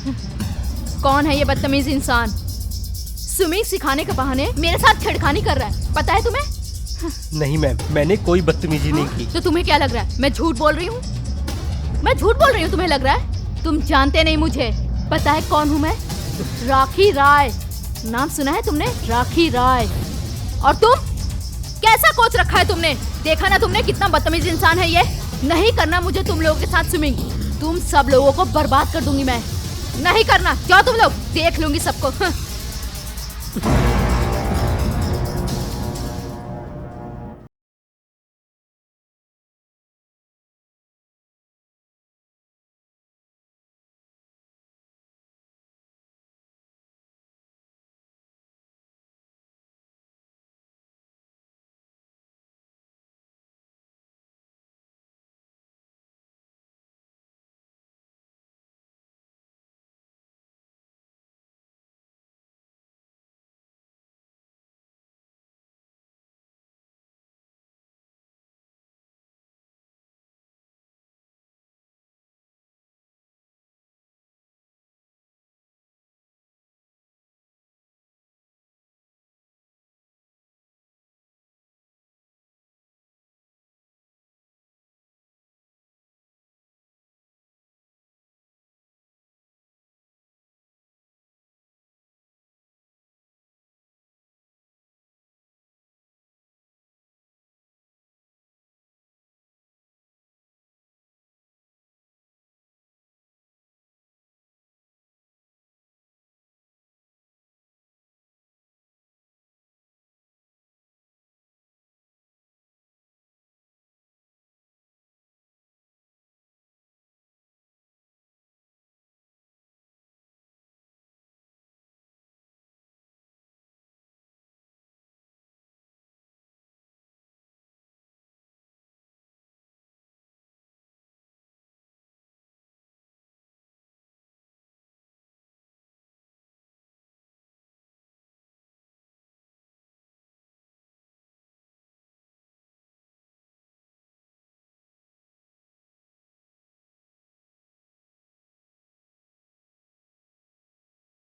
कौन है ये बदतमीज इंसान? स्विमिंग सिखाने के बहाने मेरे साथ छेड़खानी कर रहा है, पता है तुम्हें? नहीं मैम, मैंने कोई बदतमीजी नहीं की। तो तुम्हें क्या लग रहा है मैं झूठ बोल रही हूँ? मैं झूठ बोल रही हूँ तुम्हें लग रहा है? तुम जानते नहीं मुझे। पता है कौन हूँ मैं? राखी राय। नाम सुना है तुमने? राखी राय। और तुम कैसा कोच रखा है तुमने? देखा ना तुमने कितना बदतमीज इंसान है ये? नहीं करना मुझे तुम लोगों के साथ स्विमिंग। तुम सब लोगों को बर्बाद कर दूंगी मैं। नहीं करना। जाओ तुम लोग, देख लूंगी सबको।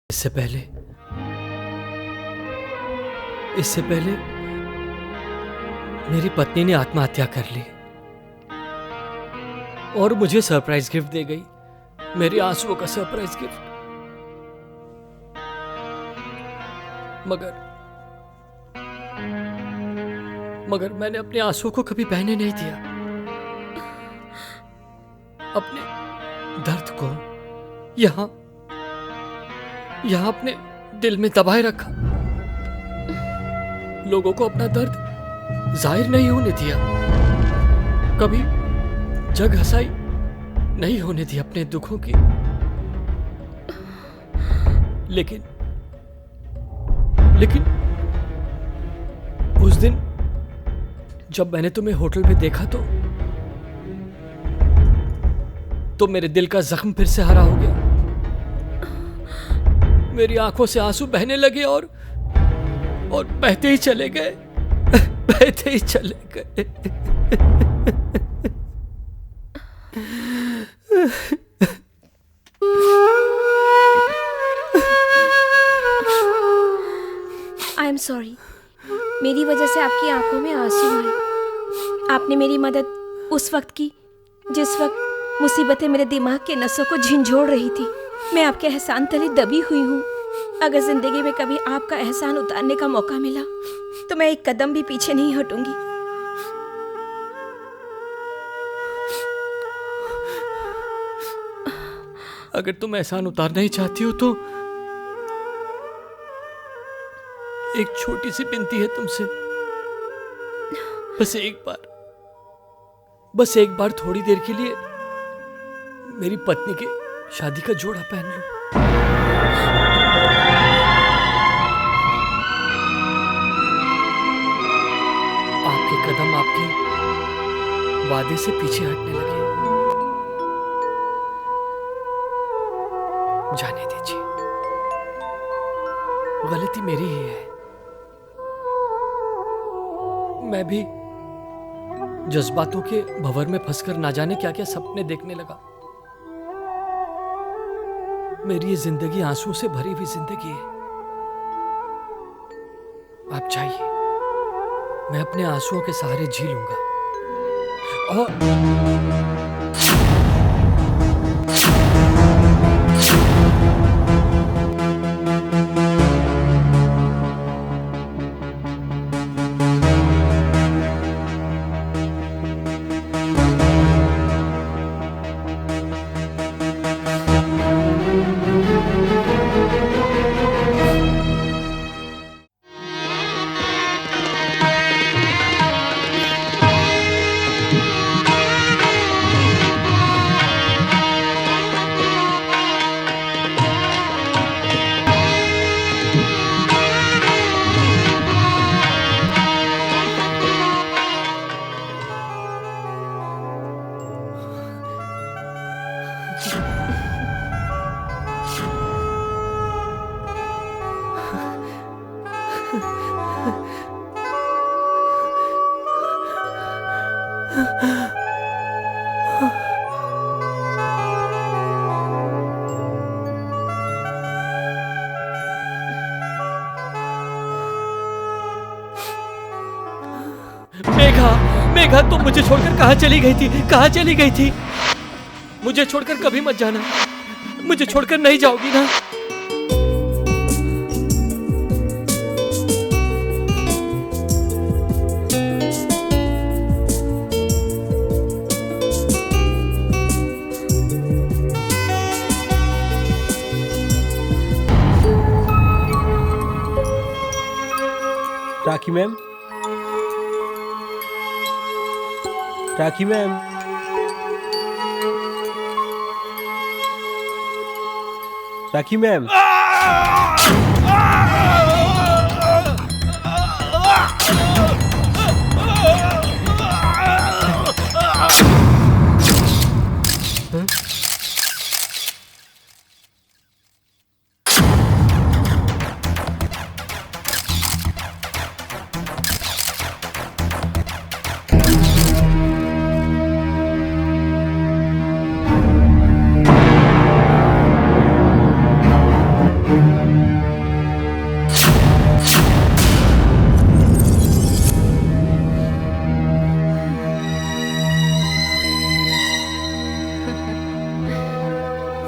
इससे पहले मेरी पत्नी ने आत्महत्या कर ली और मुझे सरप्राइज गिफ्ट दे गई, मेरे आंसुओं का सरप्राइज गिफ्ट। मगर मैंने अपने आंसुओं को कभी बहने नहीं दिया। अपने दर्द को यहां अपने दिल में दबाए रखा। लोगों को अपना दर्द जाहिर नहीं होने दिया, कभी जग हंसाई नहीं होने दी अपने दुखों की। लेकिन उस दिन जब मैंने तुम्हें होटल में देखा तो मेरे दिल का जख्म फिर से हरा हो गया। मेरी आंखों से आंसू बहने लगे और बहते ही चले गए। बहते ही चले गए। आई एम सॉरी, मेरी वजह से आपकी आंखों में आंसू हैं। आपने मेरी मदद उस वक्त की जिस वक्त मुसीबतें मेरे दिमाग के नसों को झिंझोड़ रही थी। मैं आपके एहसान तले दबी हुई हूँ। अगर जिंदगी में कभी आपका एहसान उतारने का मौका मिला तो मैं एक कदम भी पीछे नहीं हटूंगी। अगर तुम एहसान उतारना ही चाहती हो तो एक छोटी सी विनती है तुमसे। बस एक बार थोड़ी देर के लिए मेरी पत्नी के शादी का जोड़ा पहन लो। आपके कदम आपके वादे से पीछे हटने लगे। गलती मेरी ही है। मैं भी जज्बातों के भंवर में फंसकर ना जाने क्या क्या सपने देखने लगा। मेरी ये जिंदगी आंसुओं से भरी हुई जिंदगी है। आप चाहिए, मैं अपने आंसुओं के सहारे जी लूंगा। और मेघा, तुम मुझे छोड़कर कहाँ चली गई थी? कहाँ चली गई थी? मुझे छोड़कर कभी मत जाना। मुझे छोड़कर नहीं जाओगी ना? राखी मैम, राखी मैम, राखी मैम,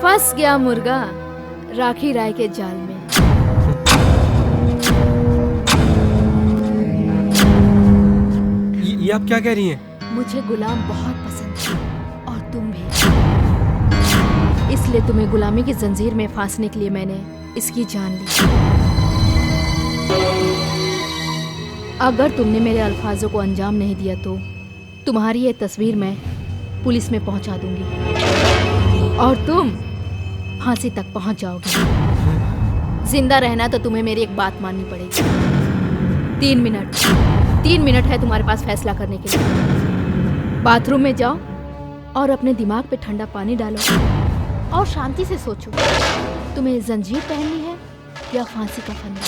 फंस गया मुर्गा राखी राय के जाल में। ये आप क्या कह रही हैं? मुझे गुलाम बहुत पसंद है और तुम भी, इसलिए तुम्हें गुलामी की जंजीर में फांसने के लिए मैंने इसकी जान ली। अगर तुमने मेरे अल्फाजों को अंजाम नहीं दिया तो तुम्हारी ये तस्वीर मैं पुलिस में पहुंचा दूंगी और तुम फांसी तक पहुंच जाओगे। जिंदा रहना तो तुम्हें मेरी एक बात माननी पड़ेगी। 3 मिनट है तुम्हारे पास फैसला करने के लिए। बाथरूम में जाओ और अपने दिमाग पे ठंडा पानी डालो और शांति से सोचो, तुम्हें जंजीर पहननी है या फांसी का फंदा।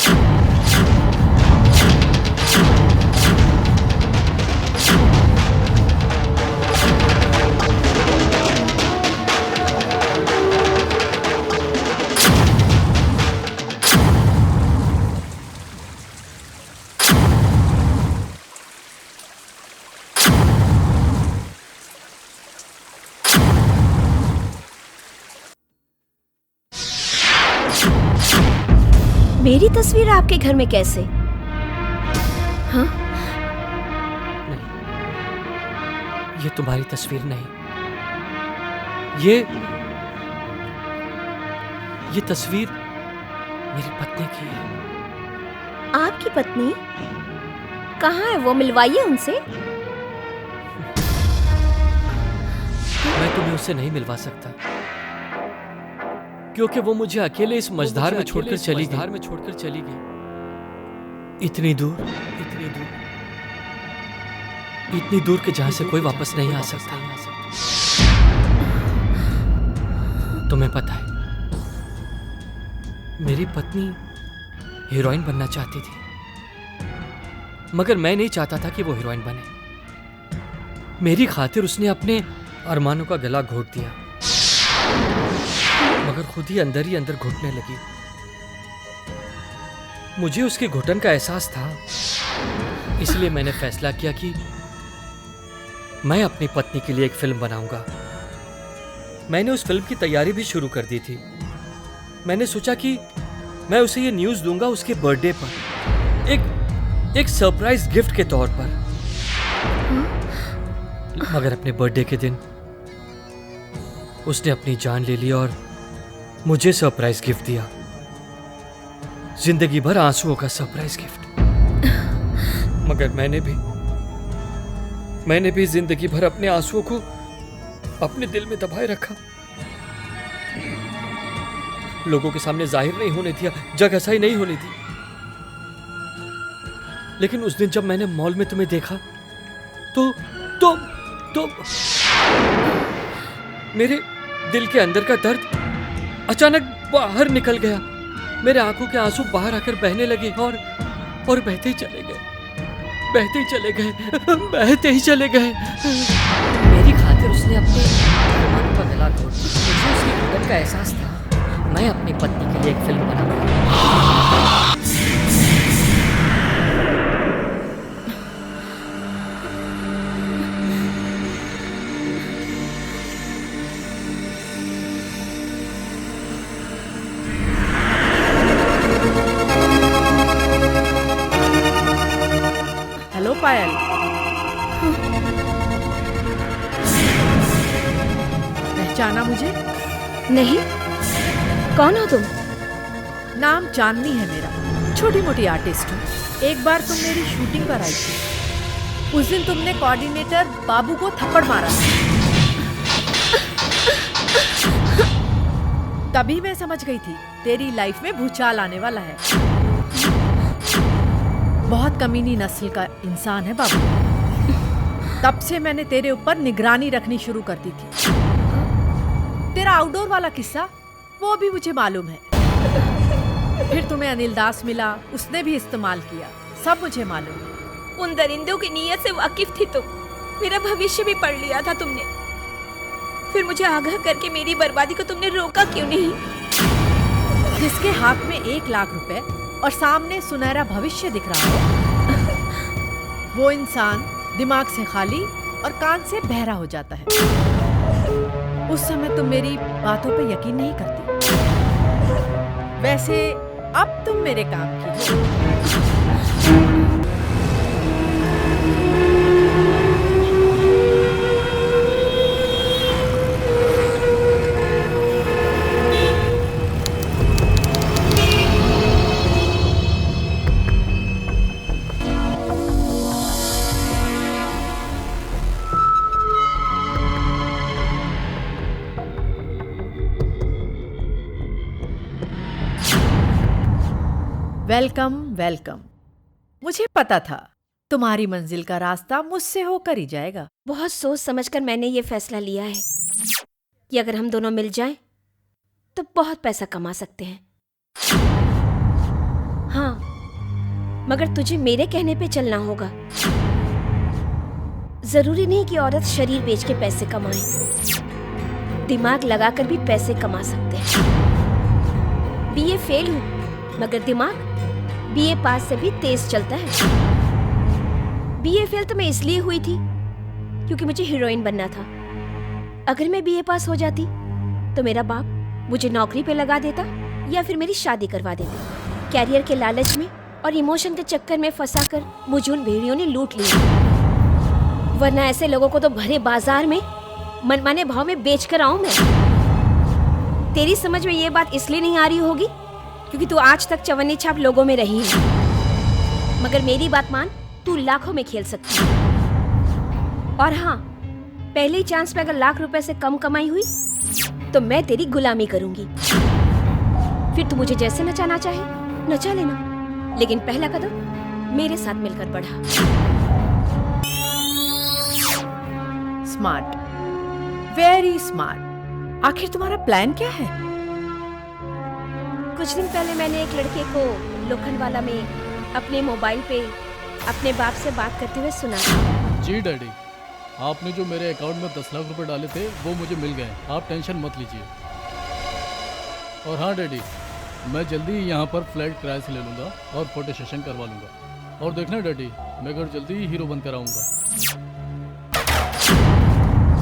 मेरी तस्वीर आपके घर में कैसे? हाँ? नहीं, ये तुम्हारी तस्वीर नहीं। ये तस्वीर मेरी पत्नी की है। आपकी पत्नी? कहाँ है वो? मिलवाइए उनसे। मैं तुम्हें उससे नहीं मिलवा सकता क्योंकि वो मुझे अकेले इस मझधार में छोड़कर चली गई। इतनी दूर के जहां से कोई वापस नहीं आ सकता। तुम्हें पता है, मेरी पत्नी हीरोइन बनना चाहती थी, मगर मैं नहीं चाहता था कि वो हीरोइन बने। मेरी खातिर उसने अपने अरमानों का गला घोट दिया, मगर खुद ही अंदर घुटने लगी। मुझे उसके घुटन का एहसास था, इसलिए मैंने फैसला किया कि मैं अपनी पत्नी के लिए एक फिल्म बनाऊंगा। मैंने उस फिल्म की तैयारी भी शुरू कर दी थी। मैंने सोचा कि मैं उसे ये न्यूज़ दूंगा उसके बर्थडे पर, एक सरप्राइज गिफ्ट के तौर पर। मगर अपने बर्थडे के दिन उसने अपनी जान ले ली और मुझे सरप्राइज गिफ्ट दिया। जिंदगी भर आंसुओं का सरप्राइज गिफ्ट। मगर मैंने भी जिंदगी भर अपने आंसुओं को अपने दिल में दबाए रखा, लोगों के सामने जाहिर नहीं होने दिया, जगहसाई नहीं होने दी। लेकिन उस दिन जब मैंने मॉल में तुम्हें देखा तो मेरे दिल के अंदर का दर्द अचानक बाहर निकल गया। मेरे आंखों के आंसू बाहर आकर बहने लगे और बहते ही चले गए। मेरी खातिर उसने अपने अरमान का गला घोट दिया। मुझे उसकी घुटन का एहसास था। मैं अपनी पत्नी के लिए एक फिल्म बनाऊंगा। हेलो पायल, पहचाना मुझे? नहीं, कौन हो तुम? नाम चांदनी है मेरा, छोटी मोटी आर्टिस्ट हूँ। एक बार तुम मेरी शूटिंग पर आई थी। उस दिन तुमने कोऑर्डिनेटर बाबू को थप्पड़ मारा। तभी मैं समझ गई थी तेरी लाइफ में भूचाल आने वाला है। बहुत कमीनी नस्ल का इंसान है बाबू। तब से मैंने तेरे ऊपर निगरानी रखनी शुरू कर दी थी। तेरा आउटडोर वाला किस्सा वो भी मुझे मालूम है। फिर तुम्हें अनिल दास मिला, उसने भी इस्तेमाल किया, सब मुझे मालूम है। उन दरिंदों की नीयत से वाकिफ थी तुम। मेरा भविष्य भी पढ़ लिया था तुमने। फिर मुझे आगाह करके मेरी बर्बादी को तुमने रोका क्यों नहीं? जिसके हाथ में 1 लाख रुपए और सामने सुनहरा भविष्य दिख रहा हो, वो इंसान दिमाग से खाली और कान से बहरा हो जाता है। उस समय तुम मेरी बातों पे यकीन नहीं करती। वैसे अब तुम मेरे काम की हो। Welcome welcome. मुझे पता था तुम्हारी मंजिल का रास्ता मुझसे होकर ही जाएगा। बहुत सोच समझकर मैंने ये फैसला लिया है कि अगर हम दोनों मिल जाएं तो बहुत पैसा कमा सकते हैं। हाँ, मगर तुझे मेरे कहने पे चलना होगा। जरूरी नहीं कि औरत शरीर बेच के पैसे कमाए, दिमाग लगाकर भी पैसे कमा सकते हैं। बीए फेल हूँ, मगर दिमाग बीए पास से भी तेज चलता है। बीए फेल तो मैं इसलिए हुई थी क्योंकि मुझे हीरोइन बनना था। अगर मैं बीए पास हो जाती तो मेरा बाप मुझे नौकरी पे लगा देता या फिर मेरी शादी करवा देते। कैरियर के लालच में और इमोशन के चक्कर में फंसाकर मुझे उन भेड़ियों ने लूट लिया। वरना ऐसे लोगों को तो भरे बाजार में मनमाने भाव में बेच कर आऊं मैं। तेरी समझ में ये बात इसलिए नहीं आ रही होगी क्योंकि तू आज तक चवन्नी छाप लोगों में रही है। मगर मेरी बात मान, तू लाखों में खेल सकती है। और हाँ, पहले ही चांस पे अगर लाख रुपए से कम कमाई हुई तो मैं तेरी गुलामी करूंगी। फिर तू मुझे जैसे नचाना चाहे नचा लेना, लेकिन पहला कदम मेरे साथ मिलकर बढ़ा। Smart, very smart. आखिर तुम्हारा प्लान क्या है? कुछ दिन पहले मैंने एक लड़के को लोखंडवाला में अपने मोबाइल पे अपने बाप से बात करते हुए सुना। जी डैडी, आपने जो मेरे अकाउंट में 10 लाख रुपए डाले थे वो मुझे मिल गए। आप टेंशन मत लीजिए। और हाँ डैडी, मैं जल्दी ही यहाँ पर फ्लैट किराए से ले लूँगा और फोटो सेशन करवा लूँगा। और देखना डैडी, मैं घर जल्दी ही हीरो बनकर आऊँगा।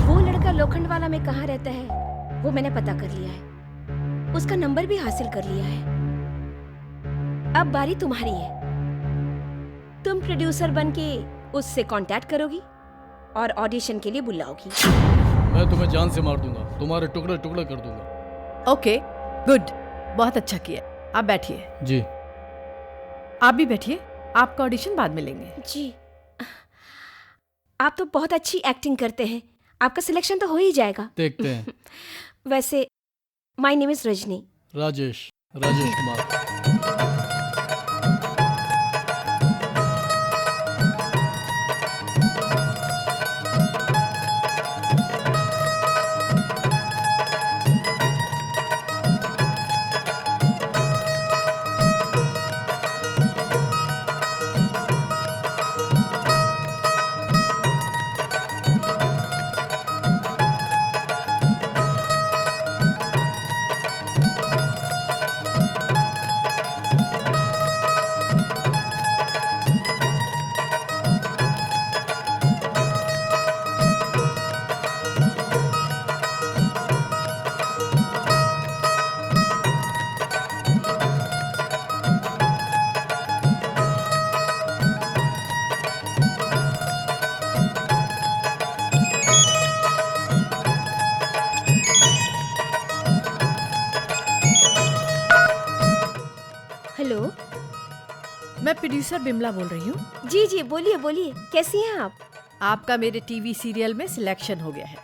वो लड़का लोखंडवाला में कहाँ रहता है वो मैंने पता कर लिया है, उसका नंबर भी हासिल कर लिया है। अब बारी तुम्हारी है। तुम प्रोड्यूसर बनके उससे कांटेक्ट करोगी और ऑडिशन के लिए बुलाओगी। मैं तुम्हें जान से मार दूंगा, तुम्हारे टुकड़े टुकड़े कर दूंगा। ओके, गुड, बहुत अच्छा किया। आप बैठिए। जी। आप भी बैठिए, आपका ऑडिशन बाद में लेंगे। जी, आप तो बहुत अच्छी एक्टिंग करते हैं, आपका सिलेक्शन तो हो ही जाएगा। देखते हैं। वैसे my name is Rajni. Rajesh Kumar. Hello, मैं प्रोड्यूसर बिमला बोल रही हूँ। जी जी, बोलिए बोलिए, कैसी हैं आप? आपका मेरे टीवी सीरियल में सिलेक्शन हो गया है।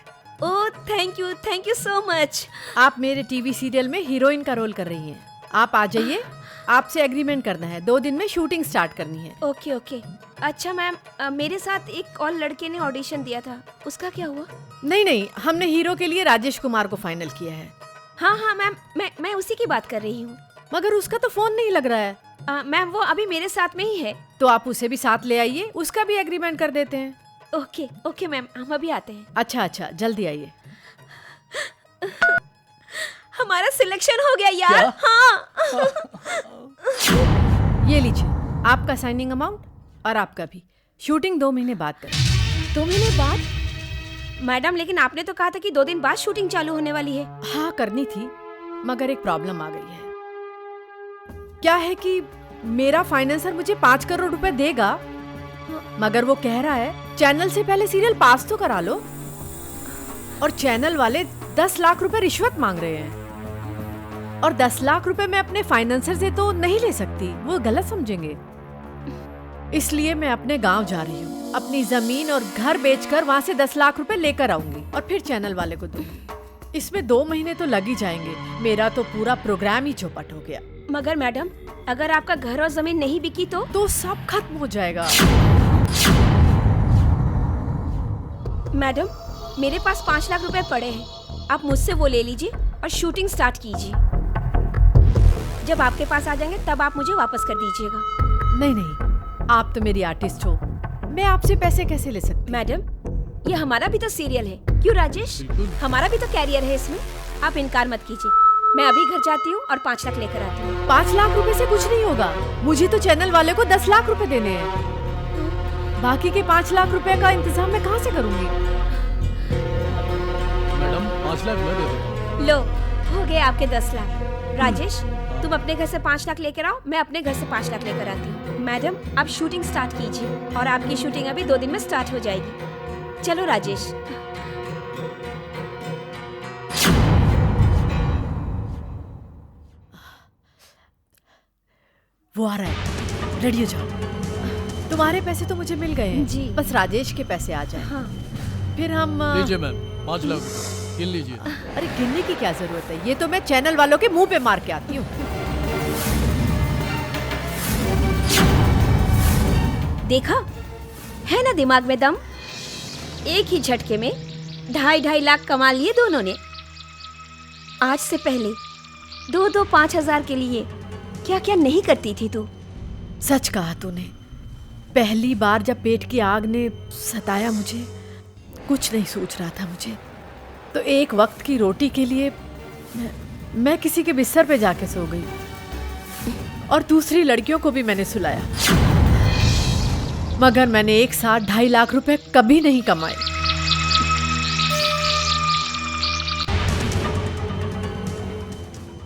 Oh thank you so much. आप मेरे टीवी सीरियल में हीरोइन का रोल कर रही हैं। आप आ जाइए, आपसे एग्रीमेंट करना है, 2 दिन में शूटिंग स्टार्ट करनी है। Okay okay. अच्छा मैम, मेरे साथ एक और लड़के ने ऑडिशन दिया था, उसका क्या हुआ? नहीं, हमने हीरो के लिए राजेश कुमार को फाइनल किया है। हाँ मैम, मैं उसी की बात कर रही हूँ। मगर उसका तो फोन नहीं लग रहा है। मैम वो अभी मेरे साथ में ही है। तो आप उसे भी साथ ले आइए, उसका भी एग्रीमेंट कर देते हैं। ओके मैम, हम अभी आते हैं। अच्छा, जल्दी आइए। हमारा सिलेक्शन हो गया यार। हाँ। ये लीजिए आपका साइनिंग अमाउंट और आपका भी। शूटिंग 2 महीने बाद करें। 2 महीने बाद? मैडम लेकिन आपने तो कहा था कि 2 दिन बाद शूटिंग चालू होने वाली है। हाँ करनी थी, मगर एक प्रॉब्लम आ गई है। क्या है कि मेरा फाइनेंसर मुझे 5 करोड़ रुपए देगा, मगर वो कह रहा है चैनल से पहले सीरियल पास तो करा लो। और चैनल वाले 10 लाख रुपए रिश्वत मांग रहे हैं। और 10 लाख रुपए मैं अपने फाइनेंसर से तो नहीं ले सकती, वो गलत समझेंगे। इसलिए मैं अपने गांव जा रही हूँ, अपनी जमीन और घर बेचकर वहाँ से 10 लाख रुपए लेकर आऊंगी और फिर चैनल वाले को दूंगी। इसमें 2 महीने तो लग ही जाएंगे। मेरा तो पूरा प्रोग्राम ही चौपट हो गया। मगर मैडम, अगर आपका घर और जमीन नहीं बिकी तो सब खत्म हो जाएगा। मैडम मेरे पास 5 लाख रुपए पड़े हैं, आप मुझसे वो ले लीजिए और शूटिंग स्टार्ट कीजिए। जब आपके पास आ जाएंगे तब आप मुझे वापस कर दीजिएगा। नहीं, आप तो मेरी आर्टिस्ट हो, मैं आपसे पैसे कैसे ले सकती? मैडम ये हमारा भी तो सीरियल है, क्यों राजेश? हमारा भी तो कैरियर है इसमें, आप इनकार मत कीजिए। मैं अभी घर जाती हूँ और 5 लाख लेकर आती हूँ। 5 लाख रुपए से कुछ नहीं होगा, मुझे तो चैनल वाले को 10 लाख रुपए देने हैं। बाकी के 5 लाख रुपए का इंतजाम मैं कहाँ से करूँगी? मैडम 5 लाख मैं दे देता हूँ। लो हो गए आपके 10 लाख। राजेश तुम अपने घर से 5 लाख लेकर आओ, मैं अपने घर से 5 लाख लेकर आती हूँ। मैडम आप शूटिंग स्टार्ट कीजिए और आपकी शूटिंग अभी 2 दिन में स्टार्ट हो जाएगी। चलो राजेश। वो आ रहा है, रेडी हो जाओ। तुम्हारे पैसे तो मुझे मिल गए हैं जी। बस राजेश के पैसे आ जाए। हाँ। फिर हम लीजिए मैम 5 लाख रुपए गिन लीजिए। अरे गिनने की क्या जरूरत है, ये तो मैं चैनल वालों के मुंह पे मार के आती हूँ। देखा है ना दिमाग में दम, एक ही झटके में 2.5 लाख कमा लिए दोनों ने। आज से पहले 2-2 5 हजार के लिए क्या क्या नहीं करती थी तू। सच कहा तूने। पहली बार जब पेट की आग ने सताया मुझे, कुछ नहीं सूझ रहा था मुझे, तो एक वक्त की रोटी के लिए मैं किसी के बिस्तर पे जाके सो गई और दूसरी लड़कियों को भी मैंने सुलाया, मगर मैंने एक साथ 2.5 लाख रुपए कभी नहीं कमाए।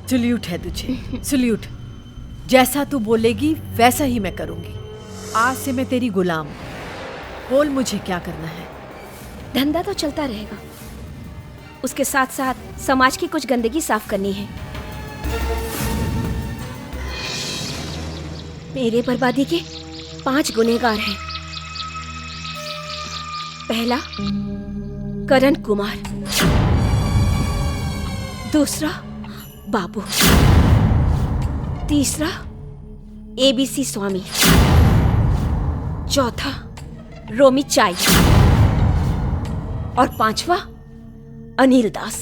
सल्यूट है तुझे, सल्यूट। जैसा तू बोलेगी वैसा ही मैं करूंगी। आज से मैं तेरी गुलाम हूं। बोल मुझे क्या करना है। धंधा तो चलता रहेगा, उसके साथ साथ समाज की कुछ गंदगी साफ करनी है। मेरे बर्बादी के 5 गुनहगार हैं। पहला करण कुमार, दूसरा बाबू, तीसरा ABC स्वामी, चौथा रोमी चाई और 5वां अनिल दास।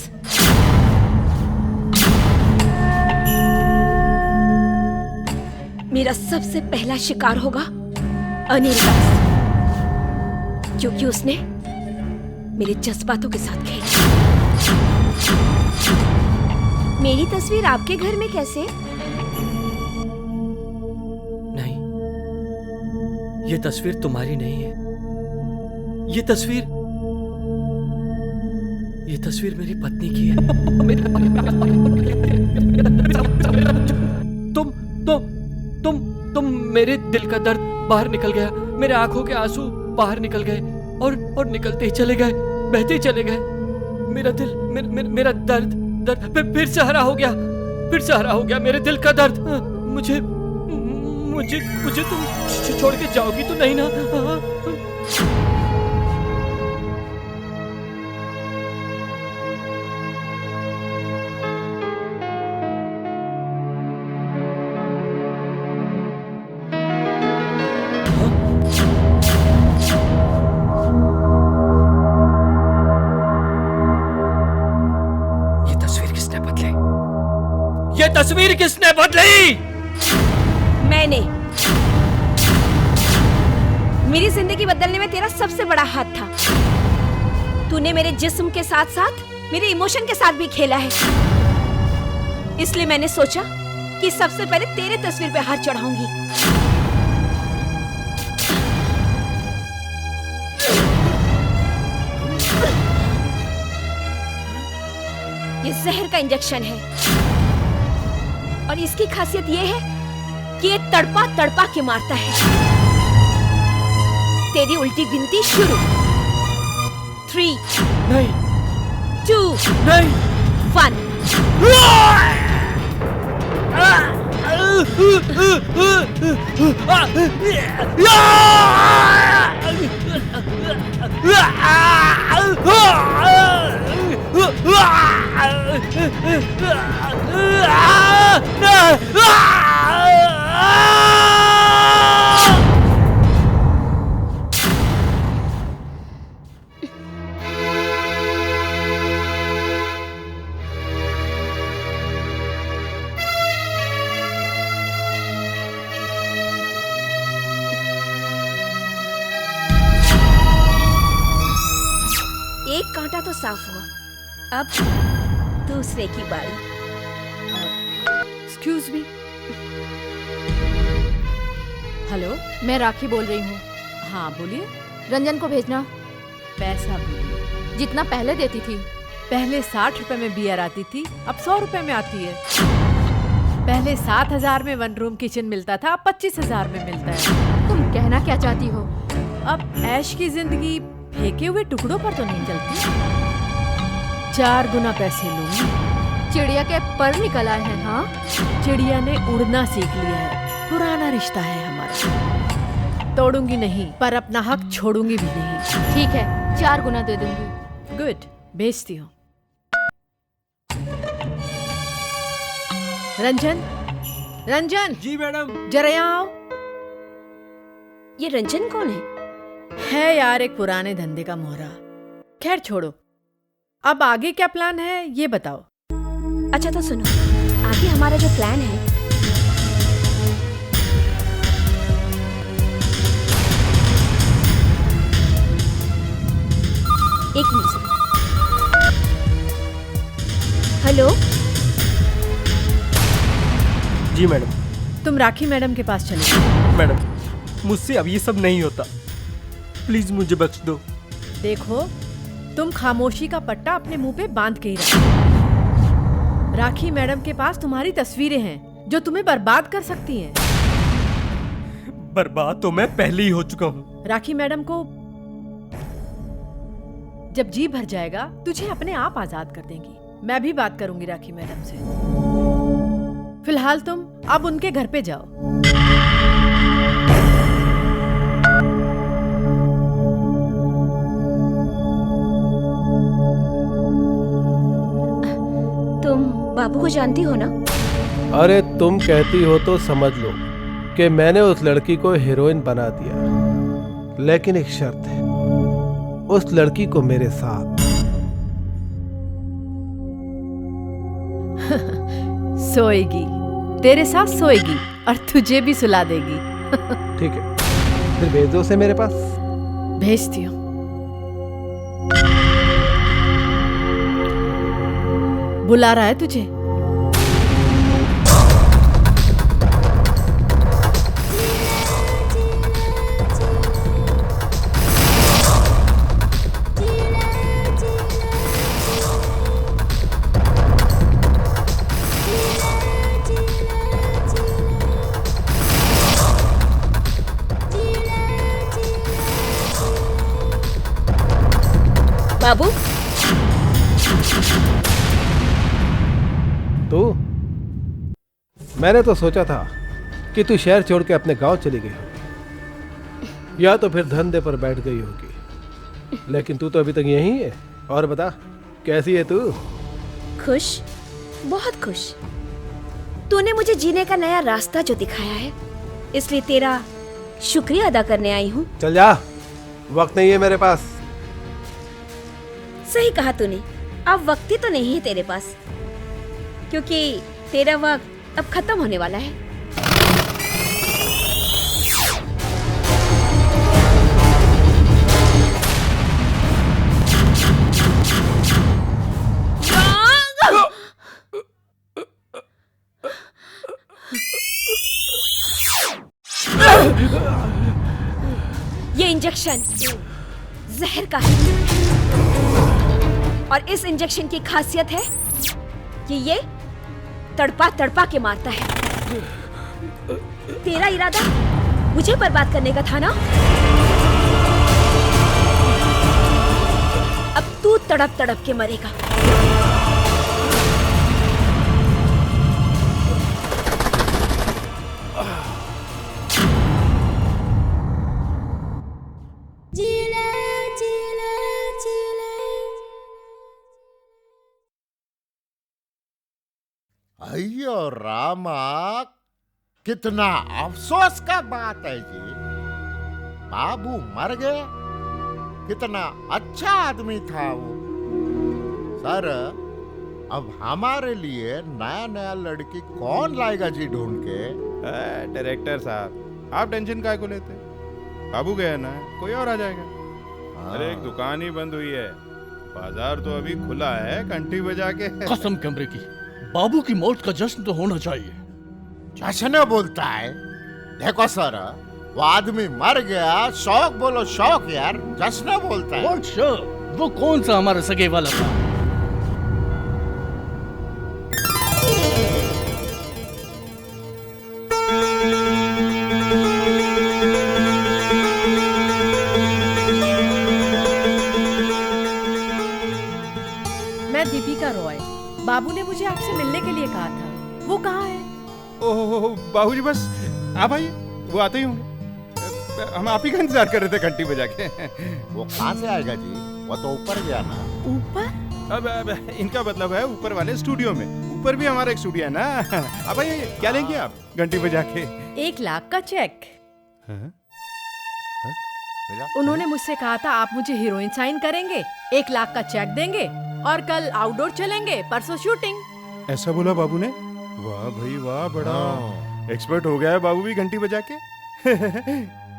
मेरा सबसे पहला शिकार होगा अनिल दास, क्योंकि उसने मेरे जज्बातों के साथ खेला। मेरी तस्वीर आपके घर में कैसे? नहीं, ये तस्वीर तुम्हारी नहीं है। ये तस्वीर मेरी पत्नी की है। तुम मेरे दिल का दर्द बाहर निकल गया, मेरे आंखों के आंसू बाहर निकल गए और निकलते ही चले गए, बहते ही चले गए। मेरा दिल, मेरा दर्द फिर से हरा हो गया, मेरे दिल का दर्द। मुझे तुम छोड़ के जाओगी तो नहीं ना? ये तस्वीर किसने बदली? मैंने। मेरी जिंदगी बदलने में तेरा सबसे बड़ा हाथ था। तूने मेरे जिस्म के साथ साथ मेरे इमोशन के साथ भी खेला है। इसलिए मैंने सोचा कि सबसे पहले तेरे तस्वीर पे हाथ चढ़ाऊंगी। ये जहर का इंजेक्शन है और इसकी खासियत ये है कि ये तड़पा तड़पा के मारता है। तेरी उल्टी गिनती शुरू। 3 नहीं, 2 नहीं, 1। एक कांटा तो साफ हुआ, अब दूसरे की बारी। Excuse me. हेलो, मैं राखी बोल रही हूँ। हाँ बोलिए। रंजन को भेजना। पैसा बोलिए। जितना पहले देती थी। पहले 60 रुपए में बियर आती थी, अब 100 रुपए में आती है। पहले 7,000 में 1 रूम किचन मिलता था, अब 25,000 में मिलता है। तुम कहना क्या चाहती हो? अब ऐश की जिंदगी फेंके हुए टुकड़ों पर तो नहीं चलती। 4 गुना पैसे लूंगी। चिड़िया के पर निकल आए हैं। हाँ, चिड़िया ने उड़ना सीख लिया है। पुराना रिश्ता है हमारा। तोड़ूंगी नहीं, पर अपना हक छोड़ूंगी भी नहीं। ठीक है, 4 गुना दे दूंगी। गुड, भेजती हूँ। रंजन। जी मैडम। जरा यहाँ आओ। ये रंजन कौन है यार? एक पुराने धंधे का मोहरा। खैर छोड़ो, अब आगे क्या प्लान है ये बताओ। अच्छा तो सुनो, आगे हमारा जो प्लान है एक मिनट। हेलो। जी मैडम। तुम राखी मैडम के पास चले जाओ। मैडम, मुझसे अब ये सब नहीं होता, प्लीज मुझे बख्श दो। देखो, तुम खामोशी का पट्टा अपने मुंह पे बांध के ही रखो। राखी मैडम के पास तुम्हारी तस्वीरें हैं जो तुम्हें बर्बाद कर सकती हैं। बर्बाद तो मैं पहले ही हो चुका हूँ। राखी मैडम को जब जी भर जाएगा तुझे अपने आप आजाद कर देंगी। मैं भी बात करूंगी राखी मैडम से। फिलहाल तुम अब उनके घर पे जाओ। तुम बाबू को जानती हो ना? अरे तुम कहती हो तो समझ लो कि मैंने उस लड़की को हीरोइन बना दिया, लेकिन एक शर्त है, उस लड़की को मेरे साथ। सोएगी, तेरे साथ सोएगी और तुझे भी सुला देगी। ठीक है, फिर भेज दो उसे मेरे पास। भेजती हूँ। बुला रहा है तुझे। बाबू, तू? मैंने तो सोचा था कि तू शहर छोड़ के अपने गांव चली गई होगी, या तो फिर धंधे पर बैठ गई होगी, लेकिन तू तो अभी तक यहीं है। और बता, कैसी है तू? खुश, बहुत खुश। तूने मुझे जीने का नया रास्ता जो दिखाया है, इसलिए तेरा शुक्रिया अदा करने आई हूँ। चल जा, वक्त नहीं है मेरे पास। सही कहा तूने, अब वक्त ही तो नहीं है तेरे पास, क्योंकि तेरा वक्त अब खत्म होने वाला है। ये इंजेक्शन जहर का है, और इस इंजेक्शन की खासियत है कि ये तड़पा तड़पा के मारता है। तेरा इरादा मुझे बर्बाद करने का था ना? अब तू तड़प तड़प के मरेगा। अयो रामा, कितना अफसोस का बात है जी। बाबू मर गया, कितना अच्छा आदमी था वो। सर, अब हमारे लिए नया नया लड़की कौन लाएगा जी ढूंढ के? डायरेक्टर साहब, आप टेंशन काहे को लेते? बाबू गया ना, कोई और आ जाएगा। अरे एक दुकान ही बंद हुई है, बाजार तो अभी खुला है, घंटी बजा के। कसम कमरे की, बाबू की मौत का जश्न तो होना चाहिए। जश्न बोलता है? देखो सर, वो आदमी मर गया, शौक बोलो शौक यार, जश्न बोलता है। What sure? वो कौन सा हमारा सगे वाला था? मैं दीपिका रॉय। बाबू ने मुझे आपसे मिलने के लिए कहा था। वो कहाँ है? ओह बाबूजी, बस आप आइए, वो आते ही होंगे। हम आप ही का इंतजार कर रहे थे घंटी बजा के। वो कहाँ से आएगा जी? वो तो ऊपर गया ना। ऊपर? अब इनका मतलब है ऊपर वाले स्टूडियो में। ऊपर भी हमारा एक स्टूडियो है ना। अब आइए, क्या लेंगे आप घंटी बजा के? 1 लाख का चेक। उन्होंने मुझसे कहा था आप मुझे हीरोइन साइन करेंगे, 1 लाख का चेक देंगे और कल आउटडोर चलेंगे, परसों शूटिंग। ऐसा बोला बाबू ने? वाह भाई वाह, बड़ा एक्सपर्ट हो गया है बाबू भी घंटी बजा के।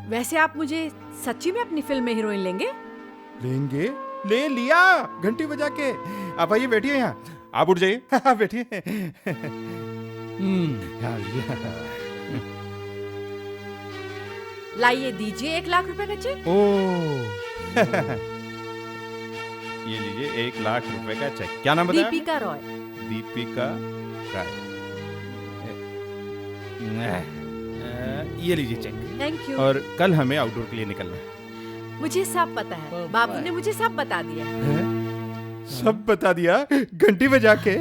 वैसे आप मुझे सच्ची में अपनी फिल्म में हीरोइन लेंगे? लेंगे? ले लिया घंटी बजा के। आप आइए बैठिए यहाँ, आप उठ जाइए। बैठिए। हाँ, लाइए, दीजिए 1 लाख रुपए का चेक। ये लीजिए 1 लाख रुपए का चेक। क्या नाम बताया? दीपिका रॉय। दीपिका राय। ये लीजिए चेक। Thank you. और कल हमें आउटडोर के लिए निकलना है। मुझे सब पता है, बाबू ने मुझे सब बता दिया। सब बता दिया घंटी बजा के?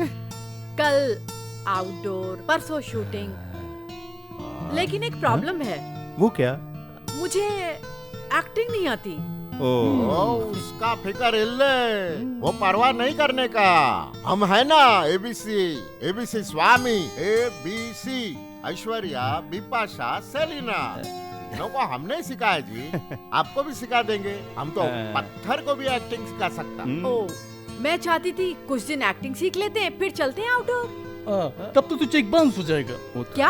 कल आउटडोर, परसों शूटिंग। लेकिन एक प्रॉब्लम है। वो क्या? मुझे एक्टिंग नहीं आती। उसका फिकर इल्ले, वो परवाह नहीं करने का। हम है ना एबीसी स्वामी, एबीसी ऐश्वर्या, बिपाशा, सेलिना। इन को हमने सिखाया जी, आपको भी सिखा देंगे। हम तो पत्थर को भी एक्टिंग सिखा सकता। ओ, मैं चाहती थी कुछ दिन एक्टिंग सीख लेते हैं, फिर चलते हैं आउटडोर। तब तो चेक बाउंस हो जाएगा। क्या?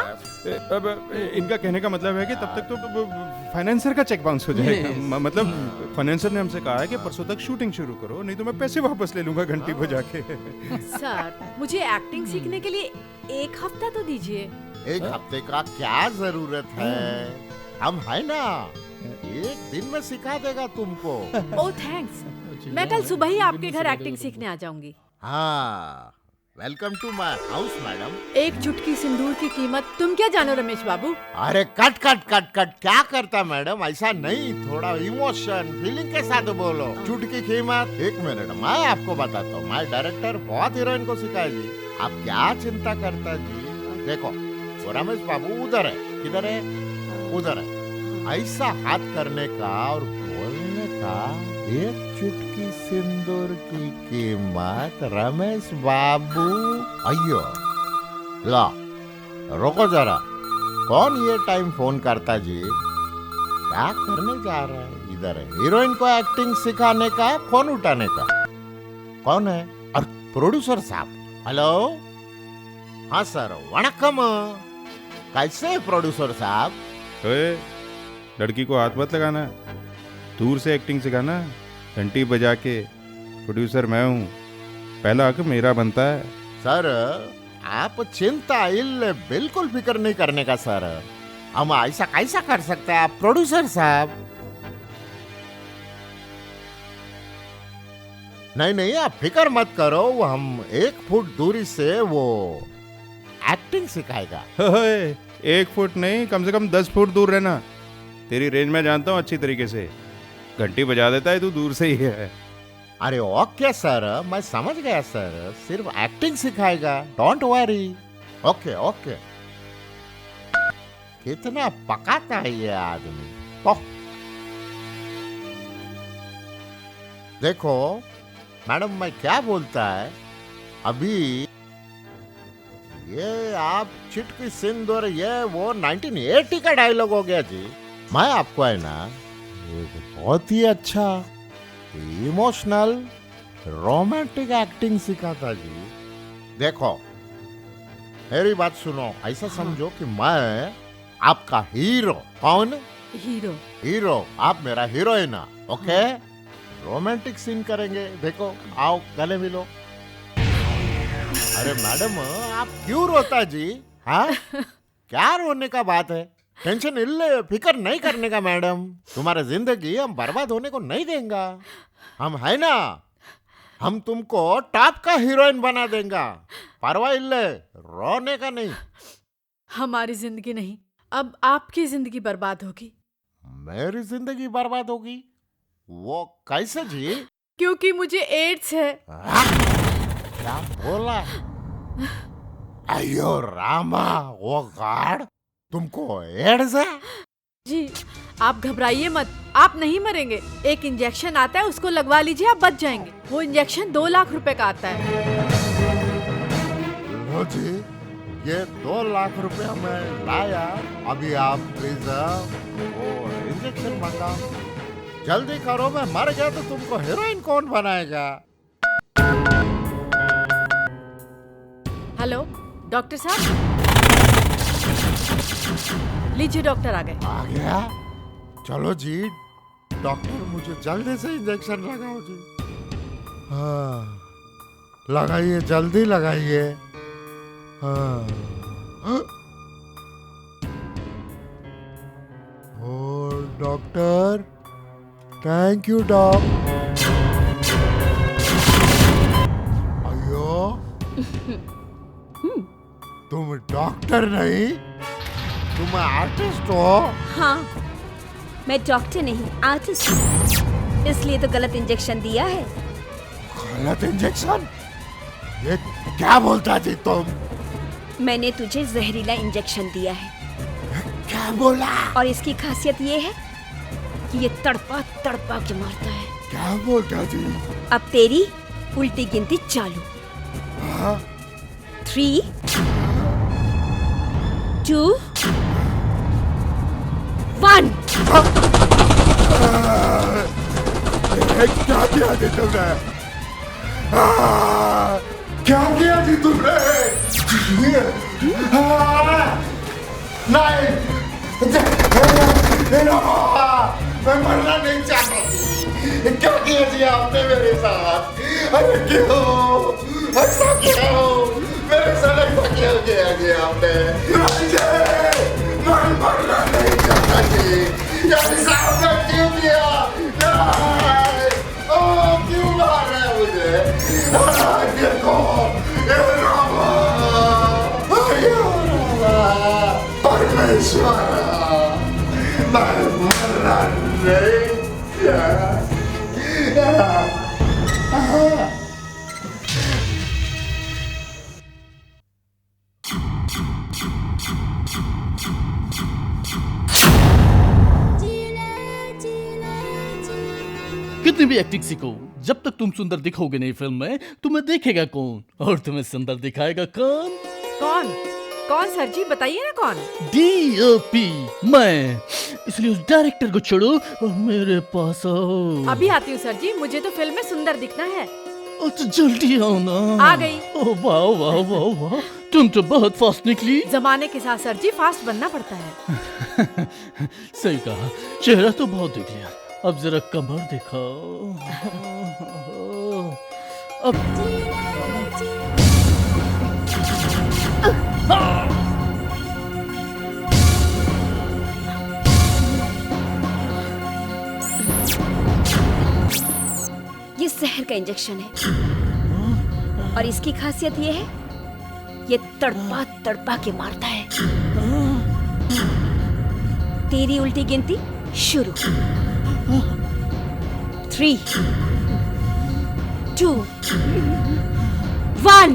अब इनका कहने का मतलब है कि तब तक तो फाइनेंसर का चेक बाउंस हो जाएगा। मतलब फाइनेंसर ने हमसे कहा है कि परसों तक शूटिंग शुरू करो, नहीं तो मैं पैसे वापस ले लूंगा घंटी बजा के। सर, मुझे एक्टिंग सीखने के लिए 1 हफ्ता तो दीजिए। 1 हफ्ते का क्या जरूरत है? हम है ना, 1 दिन में सिखा देगा तुमको। ओह थैंक्स, मैं कल सुबह ही आपके घर एक्टिंग सीखने आ जाऊंगी। हाँ, welcome to my house madam. 1 चुटकी सिंदूर की कीमत तुम क्या जानो रमेश बाबू? अरे कट कट कट कट, क्या करता मैडम? ऐसा नहीं, थोड़ा इमोशन फीलिंग के साथ बोलो। चुटकी कीमत? 1 मिनट, मैं आपको बताता हूँ। मैं डायरेक्टर बहुत हीरोइन को सिखाया जी। आप क्या चिंता करता जी? देखो, वो रमेश बाबू उधर है। किधर है? उधर है। ऐसा हाथ करने का और बोलने का, 1 चुटकी सिंदूर की कीमत रमेश बाबू। अयो ला, रोको जरा। कौन ये टाइम फोन करता जी? क्या करने जा रहा है? इधर है। हीरोइन को एक्टिंग सिखाने का, फोन उठाने का। कौन है? और प्रोड्यूसर साहब। हेलो, हाँ सर, वणक्कम। कैसे है प्रोड्यूसर साहब? लड़की को हाथ मत लगाना, दूर से एक्टिंग सिखाना। घंटी बजा के प्रोड्यूसर मैं हूँ, पहला हक मेरा बनता है। सर, आप चिंता इल्ले बिल्कुल फिक्र नहीं करने का सर। हम ऐसा कैसा कर सकते हैं आप प्रोड्यूसर साहब? नहीं नहीं, आप फिक्र मत करो। हम 1 फुट दूरी से वो एक्टिंग सिखाएगा। 1 फुट नहीं, कम से कम 10 फुट दूर रहना। तेरी रेंज में जानता हूँ अच्छी तरीके से। घंटी बजा देता है तू दूर से ही है। अरे ओके सर, मैं समझ गया सर। सिर्फ एक्टिंग सिखाएगा, डोंट वरी। Okay okay. कितना पकाता है ये आदमी। ओह, देखो मैडम, मैं क्या बोलता है अभी, ये आप चिटकी सिंदूर, ये वो 1980 का डायलॉग हो गया जी। मैं आपको है ना बहुत ही अच्छा इमोशनल रोमांटिक एक्टिंग सिखाता जी। देखो मेरी बात सुनो, ऐसा समझो कि मैं आपका हीरो। कौन? हीरो। हीरो, आप मेरा हीरोइन। ओके, रोमांटिक सीन करेंगे। देखो, आओ गले मिलो। अरे मैडम, आप क्यों रोता जी? हाँ, क्या रोने का बात है? टेंशन इल्ले फिक्र नहीं करने का मैडम। तुम्हारा जिंदगी हम बर्बाद होने को नहीं देंगे। हम है ना, हम तुमको टॉप का हीरोइन बना देंगे। परवाह इल्ले, रोने का नहीं। हमारी जिंदगी नहीं, अब आपकी जिंदगी बर्बाद होगी। मेरी जिंदगी बर्बाद होगी? वो कैसे जी? क्योंकि मुझे एड्स है। क्या बोला? अयो रामा, वो गार्ड तुमको एड्स है? जी, आप घबराइए मत, आप नहीं मरेंगे। एक इंजेक्शन आता है, उसको लगवा लीजिए, आप बच जाएंगे। वो इंजेक्शन 2 लाख रुपए का आता है। लो जी, ये 2 लाख रुपया मैं लाया। अभी आप प्लीज वो इंजेक्शन मंगाओ, जल्दी करो। मैं मर गया तो तुमको हीरोइन कौन बनाएगा? हेलो डॉक्टर साहब, लीजिए डॉक्टर आ गए। आ गया? चलो जी डॉक्टर, मुझे जल्दी से इंजेक्शन लगाओ जी। हाँ, लगाइए, जल्दी लगाइए। हाँ। ओ डॉक्टर, थैंक यू डॉक। अयो, तुम डॉक्टर नहीं, तुम आर्टिस्ट हो। हाँ, मैं डॉक्टर नहीं आर्टिस्ट हूँ, इसलिए तो गलत इंजेक्शन दिया है। गलत इंजेक्शन? ये क्या बोलता थी तुम? मैंने तुझे जहरीला इंजेक्शन दिया है। क्या बोला? और इसकी खासियत ये है कि ये तड़पा तड़पा के मारता है। क्या बोलता थी? अब तेरी उल्टी गिनती चालू। 3 2 1। क्या किया थी तुमने? क्या किया थी तुमने? नहीं, मैं मरना नहीं चाहता। क्या किया थी आपने मेरे साथ? अरे क्यों ऐसा किया? मेरे साथ ऐसा क्यों किया आपने? मैं मरना नहीं चाहता थी। आपने क्यों किया? क्यों मार रहे हैं मुझे? देखो, परमेश्वर, मैं मरना नहीं चाहता। कितनी भी एक्टिंग सीखो, जब तक तुम सुंदर दिखोगे नहीं फिल्म में, तुम्हें देखेगा कौन और तुम्हें सुंदर दिखाएगा कौन? कौन? कौन सर जी, बताइए ना कौन? DOP, मैं। इसलिए उस डायरेक्टर को छोड़ो और मेरे पास आओ। अभी आती हूँ सर जी, मुझे तो फिल्म में सुंदर दिखना है। तो जल्दी आओ ना। आ गई। ओह वाह वाह वाह वाह, तुम तो बहुत फास्ट निकली। जमाने के साथ सर जी फास्ट बनना पड़ता है। सही कहा, चेहरा तो बहुत दिख लिया, अब जरा कमर दिखाओ। अब ये जहर का इंजेक्शन है और इसकी खासियत ये है, ये तड़पा तड़पा के मारता है। तेरी उल्टी गिनती शुरू। 3 2 1।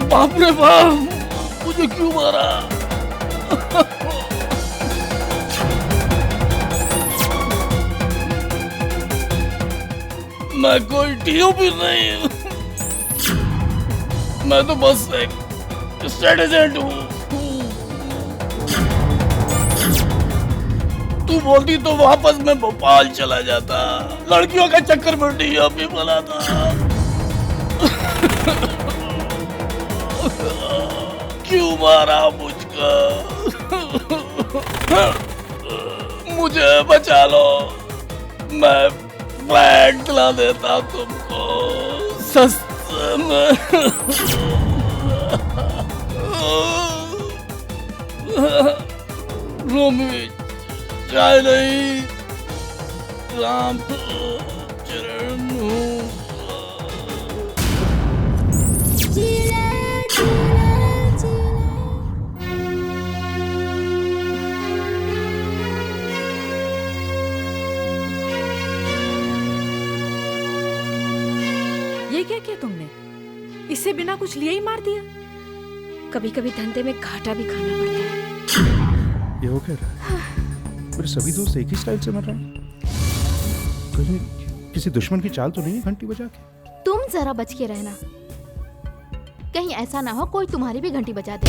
बाप रे बाप, मुझे क्यों मारा? मैं कोई DOP नहीं, मैं तो बस एक स्टेट एजेंट हूँ। तू बोलती तो वापस मैं भोपाल चला जाता, लड़कियों का चक्कर में DOP बनाता। क्यों मारा मुझको? मुझे बचा लो, मैं फ्लैट दिला देता तुमको सस्ते में। रोमी चाय नहीं, राम चरण ये क्या किया तुमने? इससे बिना कुछ लिए ही मार दिया? कभी कभी धंधे में घाटा भी खाना पड़ता है। ये हो क्या रहा है? मेरे सभी दोस्त एक ही स्टाइल से मर रहे हैं। कहीं किसी दुश्मन की चाल तो नहीं है घंटी बजा के? तुम जरा बच के रहना, कहीं ऐसा ना हो कोई तुम्हारी भी घंटी बजा दे।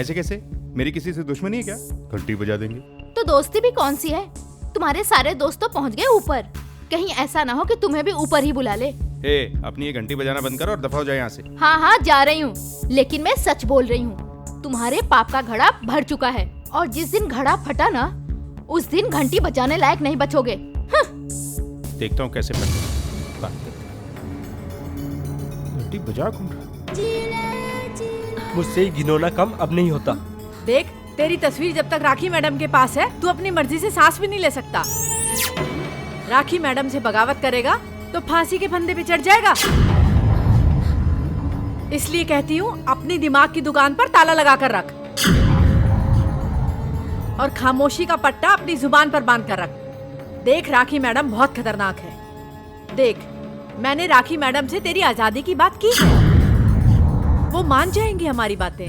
ऐसे कैसे? मेरी किसी से दुश्मनी है क्या? घंटी बजा देंगे। तो दोस्ती भी कौन सी है? तुम्हारे सारे दोस्त तो पहुंच गए ऊपर, कहीं ऐसा ना हो कि तुम्हें भी ऊपर ही बुला ले। अपनी ये घंटी बजाना बंद करो और दफा हो जाए यहाँ से। हाँ हाँ जा रही हूँ, लेकिन मैं सच बोल रही हूँ। तुम्हारे पाप का घड़ा भर चुका है और जिस दिन घड़ा फटा ना, उस दिन घंटी बजाने लायक नहीं बचोगे। देखता हूँ कैसे बात करते। घंटी बजा कौन रहा? मुझसे ही घिनौना काम अब नहीं होता। देख, तेरी तस्वीर जब तक राखी मैडम के पास है, तू अपनी मर्जी से सांस भी नहीं ले सकता। राखी मैडम से बगावत करेगा तो फांसी के फंदे पे चढ़ जाएगा। इसलिए कहती हूँ, अपनी दिमाग की दुकान पर ताला लगा कर रख और खामोशी का पट्टा अपनी जुबान पर बांध कर रख। देख, राखी मैडम बहुत खतरनाक है। देख, मैंने राखी मैडम से तेरी आजादी की बात की है, वो मान जाएंगे हमारी बातें।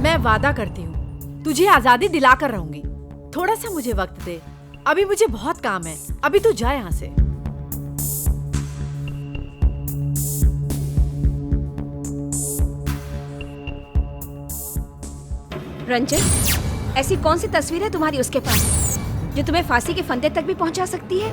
मैं वादा करती हूँ तुझे आजादी दिलाकर रहूंगी। थोड़ा सा मुझे वक्त दे, अभी मुझे बहुत काम है। अभी तू जा यहाँ से। रंजन, ऐसी कौन सी तस्वीर है तुम्हारी उसके पास जो तुम्हें फांसी के फंदे तक भी पहुंचा सकती है?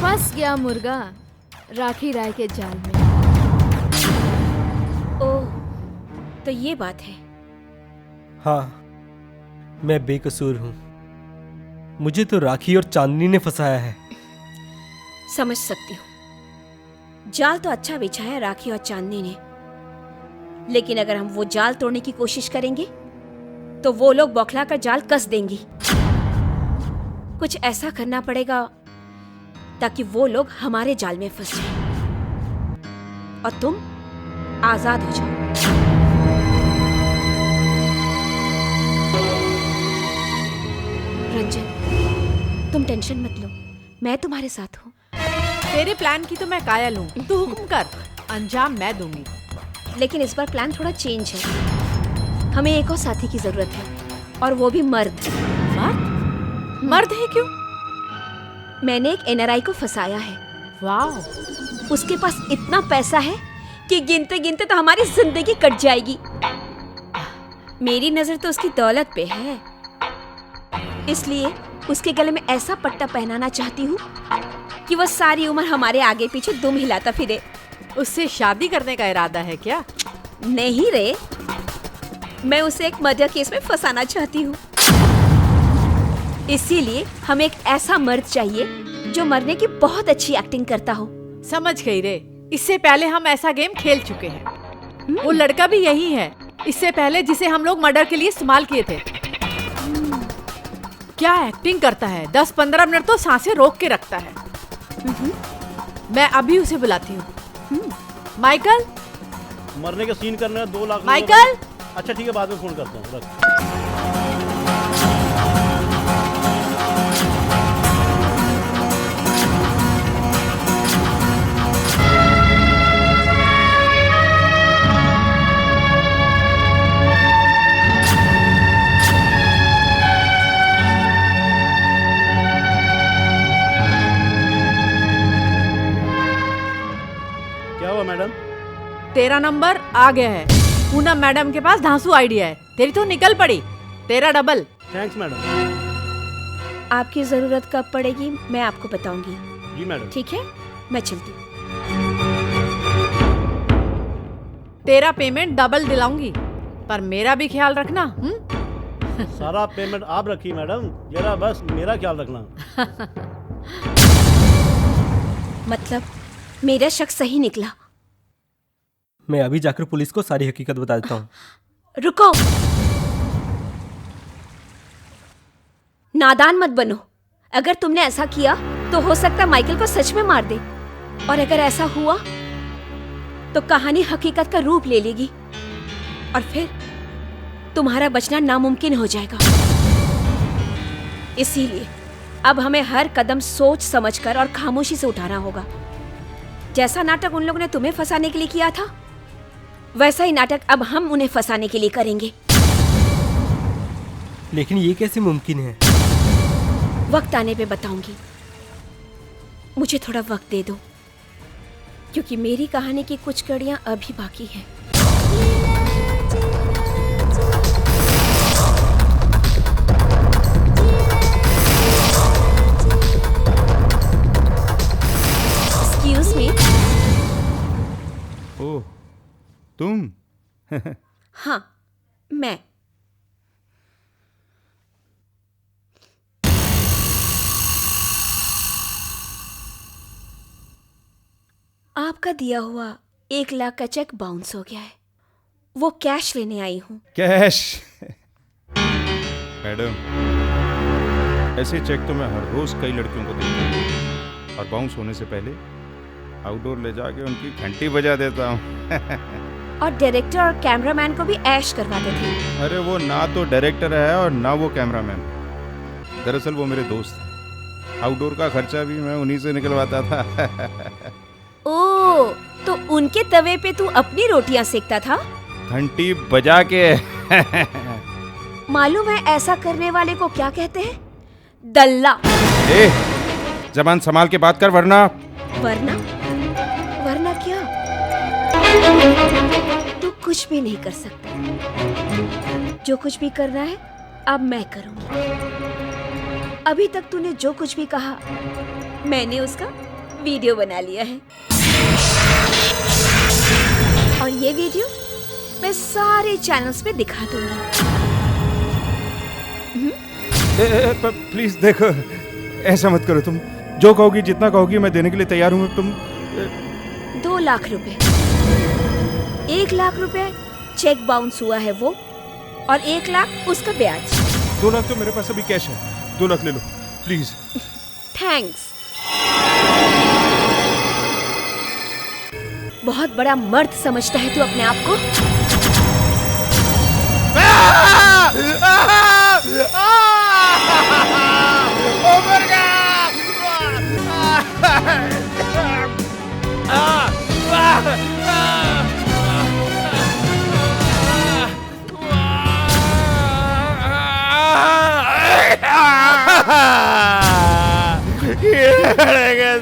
फंस गया मुर्गा राखी राय के जाल में। ओह, तो ये बात है। हाँ, मैं बेकसूर हूँ। मुझे तो राखी और चांदनी ने फंसाया है। समझ सकती हूँ। जाल तो अच्छा बिछा है राखी और चांदनी ने, लेकिन अगर हम वो जाल तोड़ने की कोशिश करेंगे तो वो लोग बौखला कर जाल कस देंगी। कुछ ऐसा करना पड़ेगा ताकि वो लोग हमारे जाल में फंस जाएं और तुम आजाद हो जाओ। रंजन, तुम टेंशन मत लो, मैं तुम्हारे साथ हूँ। तेरे प्लान की तो मैं कायल हूँ, तू हुक्म कर, अंजाम मैं दूंगी। लेकिन इस बार प्लान थोड़ा चेंज है। हमें एक और साथी की जरूरत है, और वो भी मर्द। मर्द? मर्द है क्यों? मैंने एक एनआरआई को फंसाया है। वाह! उसके पास इतना पैसा है कि गिनते गिनते तो हमारी जिंदगी कट जाएगी। मेरी नजर तो उसकी दौलत पे है, इसलिए उसके गले में ऐसा पट्टा पहनाना चाहती हूँ कि वो सारी उम्र हमारे आगे पीछे दुम हिलाता फिरे। उससे शादी करने का इरादा है क्या? नहीं रे, मैं उसे एक मर्डर केस में फंसाना चाहती हूँ। इसीलिए हमें एक ऐसा मर्द चाहिए जो मरने की बहुत अच्छी एक्टिंग करता हो। समझ गई रे, इससे पहले हम ऐसा गेम खेल चुके हैं। वो लड़का भी यही है, इससे पहले जिसे हम लोग मर्डर के लिए इस्तेमाल किए थे। क्या एक्टिंग करता है, 10-15 मिनट तो सांसें रोक के रखता है। मैं अभी उसे बुलाती हूँ। माइकल, मरने के सीन करने 2 लाख। माइकल! अच्छा ठीक है, बाद में फोन करता हूँ। क्या हुआ मैडम? तेरा नंबर आ गया है। पूनम मैडम के पास धांसू आइडिया है, तेरी तो निकल पड़ी। तेरा डबल। Thanks madam. आपकी जरूरत कब पड़ेगी मैं आपको बताऊंगी। जी मैडम। ठीक है, मैं चलती हूँ। तेरा पेमेंट डबल दिलाऊंगी, पर मेरा भी ख्याल रखना। सारा पेमेंट आप रखिए मैडम, जरा बस मेरा ख्याल रखना। मतलब मेरा शक सही निकला। मैं अभी जाकर पुलिस को सारी हकीकत बता देता हूँ। रुको, नादान मत बनो। अगर तुमने ऐसा किया तो हो सकता माइकल को सच में मार दे, और अगर ऐसा हुआ तो कहानी हकीकत का रूप ले लेगी और फिर तुम्हारा बचना नामुमकिन हो जाएगा। इसीलिए अब हमें हर कदम सोच समझकर और खामोशी से उठाना होगा। जैसा नाटक उन लोगों ने तुम्हें फंसाने के लिए किया था, वैसा ही नाटक अब हम उन्हें फंसाने के लिए करेंगे। लेकिन ये कैसे मुमकिन है? वक्त आने पे बताऊंगी। मुझे थोड़ा वक्त दे दो, क्योंकि मेरी कहानी की कुछ कड़ियां अभी बाकी हैं। हाँ, मैं। आपका दिया हुआ 1 लाख का चेक बाउंस हो गया है। वो कैश लेने आई हूँ। कैश? मैडम, ऐसे चेक तो मैं हर रोज कई लड़कियों को देता हूँ और बाउंस होने से पहले आउटडोर ले जाके उनकी घंटी बजा देता हूँ। और डायरेक्टर और कैमरामैन को भी ऐश करवाते थे। अरे वो ना तो डायरेक्टर है और ना वो कैमरामैन। दरअसल वो मेरे दोस्त हैं। आउटडोर का खर्चा भी मैं उन्हीं से निकलवाता था। ओ, तो उनके तवे पे तू अपनी रोटियां सेकता था? घंटी बजा के। मालूम है ऐसा करने वाले को क्या कहते हैं? दल्ला। ए, जबान संभाल के बात कर वरना। वरना? वरना क्या? तू कुछ भी नहीं कर सकता। जो कुछ भी करना है अब मैं करूंगी। अभी तक तूने जो कुछ भी कहा मैंने उसका वीडियो बना लिया है और ये वीडियो मैं सारे चैनल्स पे दिखा दूंगी। प्लीज देखो, ऐसा मत करो। तुम जो कहोगी, जितना कहोगी मैं देने के लिए तैयार हूँ। तुम 2 लाख रुपए, 1 लाख रुपए चेक बाउंस हुआ है वो, और 1 लाख उसका ब्याज। 2 लाख तो मेरे पास अभी कैश है। 2 लाख ले लो प्लीज। थैंक्स। बहुत बड़ा मर्द समझता है तू अपने आप को।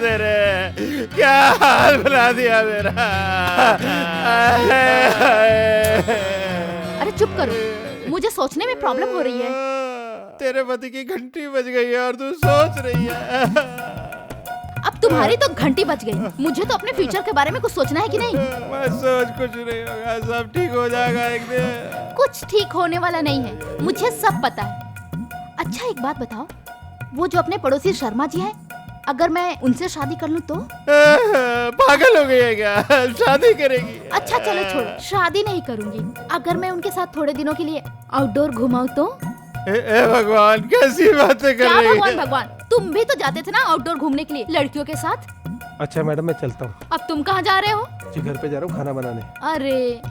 तेरे क्या हाल बना दिया मेरा। अरे चुप करो, मुझे सोचने में प्रॉब्लम हो रही है। तेरे पति की घंटी बज गई है और तू सोच रही है। अब तुम्हारी तो घंटी बज गई। मुझे तो अपने फ्यूचर के बारे में कुछ सोचना है कि नहीं? मैं सोच कुछ नहीं होगा, सब ठीक हो जाएगा एक दिन। कुछ ठीक होने वाला नहीं है, मुझे सब पता है। अच्छा एक बात बताओ, वो जो अपने पड़ोसी शर्मा जी हैं, अगर मैं उनसे शादी कर लूं तो? पागल हो गई है क्या? शादी करेगी? अच्छा चलो छोड़ो, शादी नहीं करूंगी। अगर मैं उनके साथ थोड़े दिनों के लिए आउटडोर घुमाऊं तो? भगवान, कैसी बातें कर रही है? भगवान भगवान, तुम भी तो जाते थे ना आउटडोर घूमने के लिए लड़कियों के साथ। अच्छा मैडम, मैं चलता हूँ। अब तुम कहाँ जा रहे हो? जी घर पे जा रहा हूँ खाना बनाने। अरे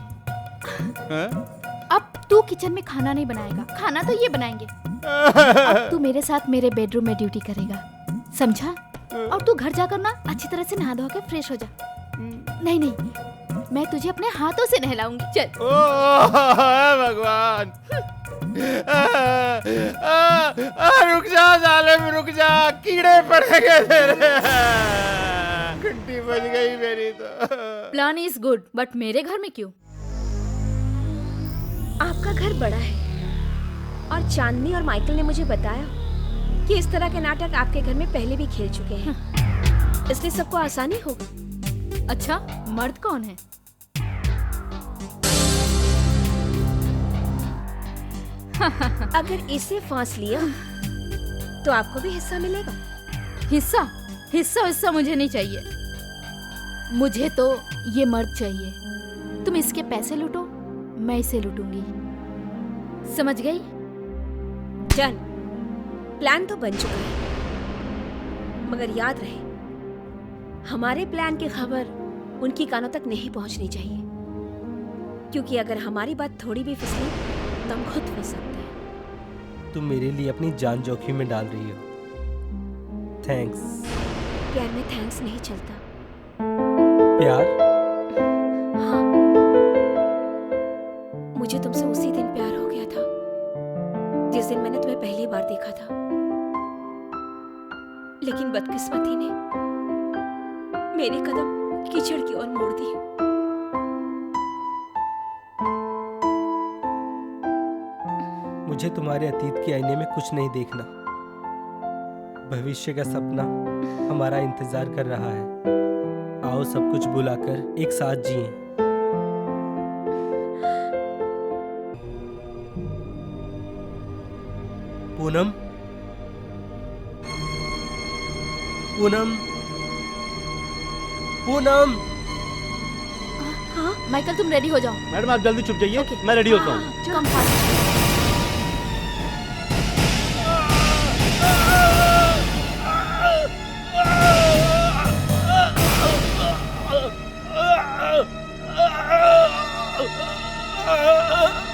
अब तू किचन में खाना नहीं बनाएगा, खाना तो ये बनाएंगे। अब तू मेरे साथ मेरे बेडरूम में ड्यूटी करेगा, समझा? और तू घर जाकर ना अच्छी तरह से नहा धो के फ्रेश हो जा। नहीं नहीं, मैं तुझे अपने हाथों से नहलाऊंगी। चल। भगवान, रुक जा जालिम, रुक जा, कीड़े पड़ेंगे तेरे। घंटी बज गई मेरी तो। प्लान इज गुड, बट मेरे घर में क्यों? आपका घर बड़ा है और चांदनी और माइकल ने मुझे बताया कि इस तरह के नाटक आपके घर में पहले भी खेल चुके हैं, इसलिए सबको आसानी होगी। अच्छा, मर्द कौन है? अगर इसे फांस लिया तो आपको भी हिस्सा मिलेगा। हिस्सा? हिस्सा हिस्सा मुझे नहीं चाहिए। मुझे तो ये मर्द चाहिए। तुम इसके पैसे लूटो, मैं इसे लूटूंगी। समझ गई? डन। प्लान तो बन चुका है, मगर याद रहे हमारे प्लान की खबर उनकी कानों तक नहीं पहुंचनी चाहिए, क्योंकि अगर हमारी बात थोड़ी भी फिसली तो हम खुद फंस सकते हैं। तुम मेरे लिए अपनी जान जोखिम में डाल रही हो। थैंक्स। प्यार में थैंक्स नहीं चलता। प्यार? हाँ, मुझे तुमसे उसी दिन प्यार हो गया था जिस दिन मैंने तुम्हें पहली बार देखा था, लेकिन बदकिस्मती ने मेरे कदम कीचड़ की ओर मोड़ दिए। मुझे तुम्हारे अतीत के आईने में कुछ नहीं देखना। भविष्य का सपना हमारा इंतजार कर रहा है। आओ सब कुछ भुलाकर एक साथ जिएं। पूनम, पूनम, पूनम। हाँ माइकल, तुम रेडी हो जाओ। मैडम आप जल्दी छुप जाइए, मैं रेडी होता हूँ। Come fast.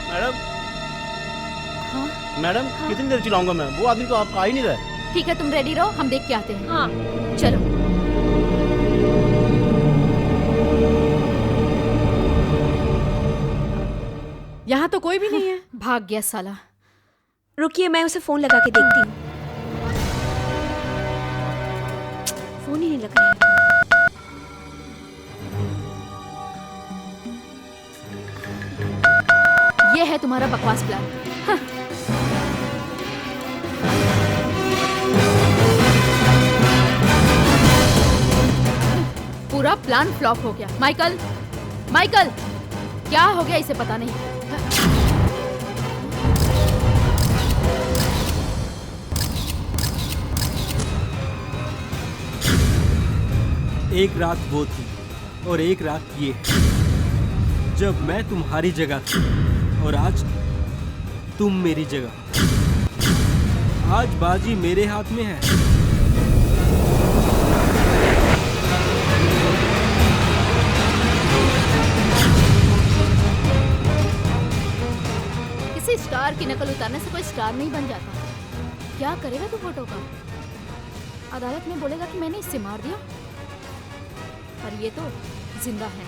मैडम, मैडम कितनी देर चिल्लाऊंगा मैं? वो आदमी तो आप आ ही नहीं रहा। ठीक है, तुम रेडी रहो, हम देख के आते हैं। हाँ चलो। यहाँ तो कोई भी नहीं है। भाग गया साला। रुकिए, मैं उसे फोन लगा के देखती हूँ। फोन ही नहीं लग रहा है। ये है तुम्हारा बकवास प्लान। हाँ। पूरा प्लान फ्लॉप हो गया। माइकल, माइकल, क्या हो गया इसे पता नहीं। एक रात वो थी और एक रात ये जब मैं तुम्हारी जगह थी और आज तुम मेरी जगह। आज बाजी मेरे हाथ में है। किसी स्टार की नकल उतारने से कोई स्टार नहीं बन जाता। क्या करेगा तू फोटो का? अदालत में बोलेगा कि मैंने इससे मार दिया, और ये तो जिंदा है।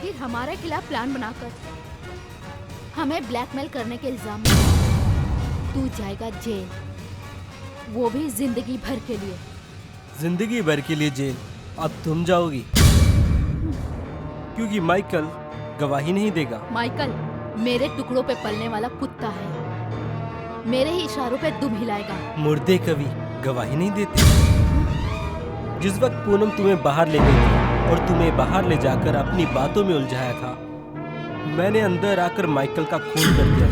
फिर हमारे खिलाफ प्लान बनाकर हमें ब्लैकमेल करने के इल्जाम में तू जाएगा जेल, वो भी जिंदगी भर के लिए। जिंदगी भर के लिए जेल? अब तुम जाओगी, क्योंकि माइकल गवाही नहीं देगा। माइकल मेरे टुकड़ों पे पलने वाला कुत्ता है, मेरे ही इशारों पे दुम हिलाएगा। मुर्दे कभी गवाही नहीं देते। जिस वक्त पूनम तुम्हें बाहर ले गई थी और तुम्हें बाहर ले जाकर अपनी बातों में उलझाया था, मैंने अंदर आकर माइकल का खून कर दिया।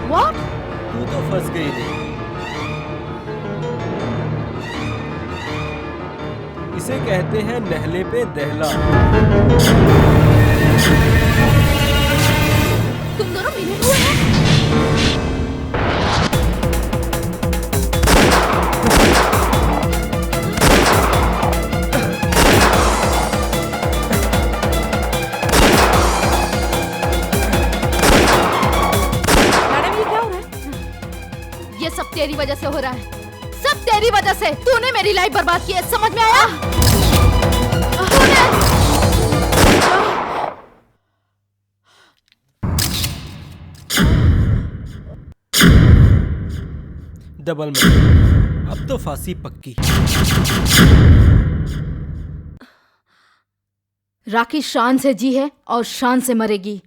What? तू तो फंस गई थी। इसे कहते हैं नहले पे दहला। तुम दोनों मिले हुए हैं? मैडम ये क्या हो रहा है? ये सब तेरी वजह से हो रहा है, सब तेरी वजह से। तूने मेरी लाइफ बर्बाद की है, समझ में आया? डबल में अब तो फांसी पक्की। राखी शान से जी है और शान से मरेगी।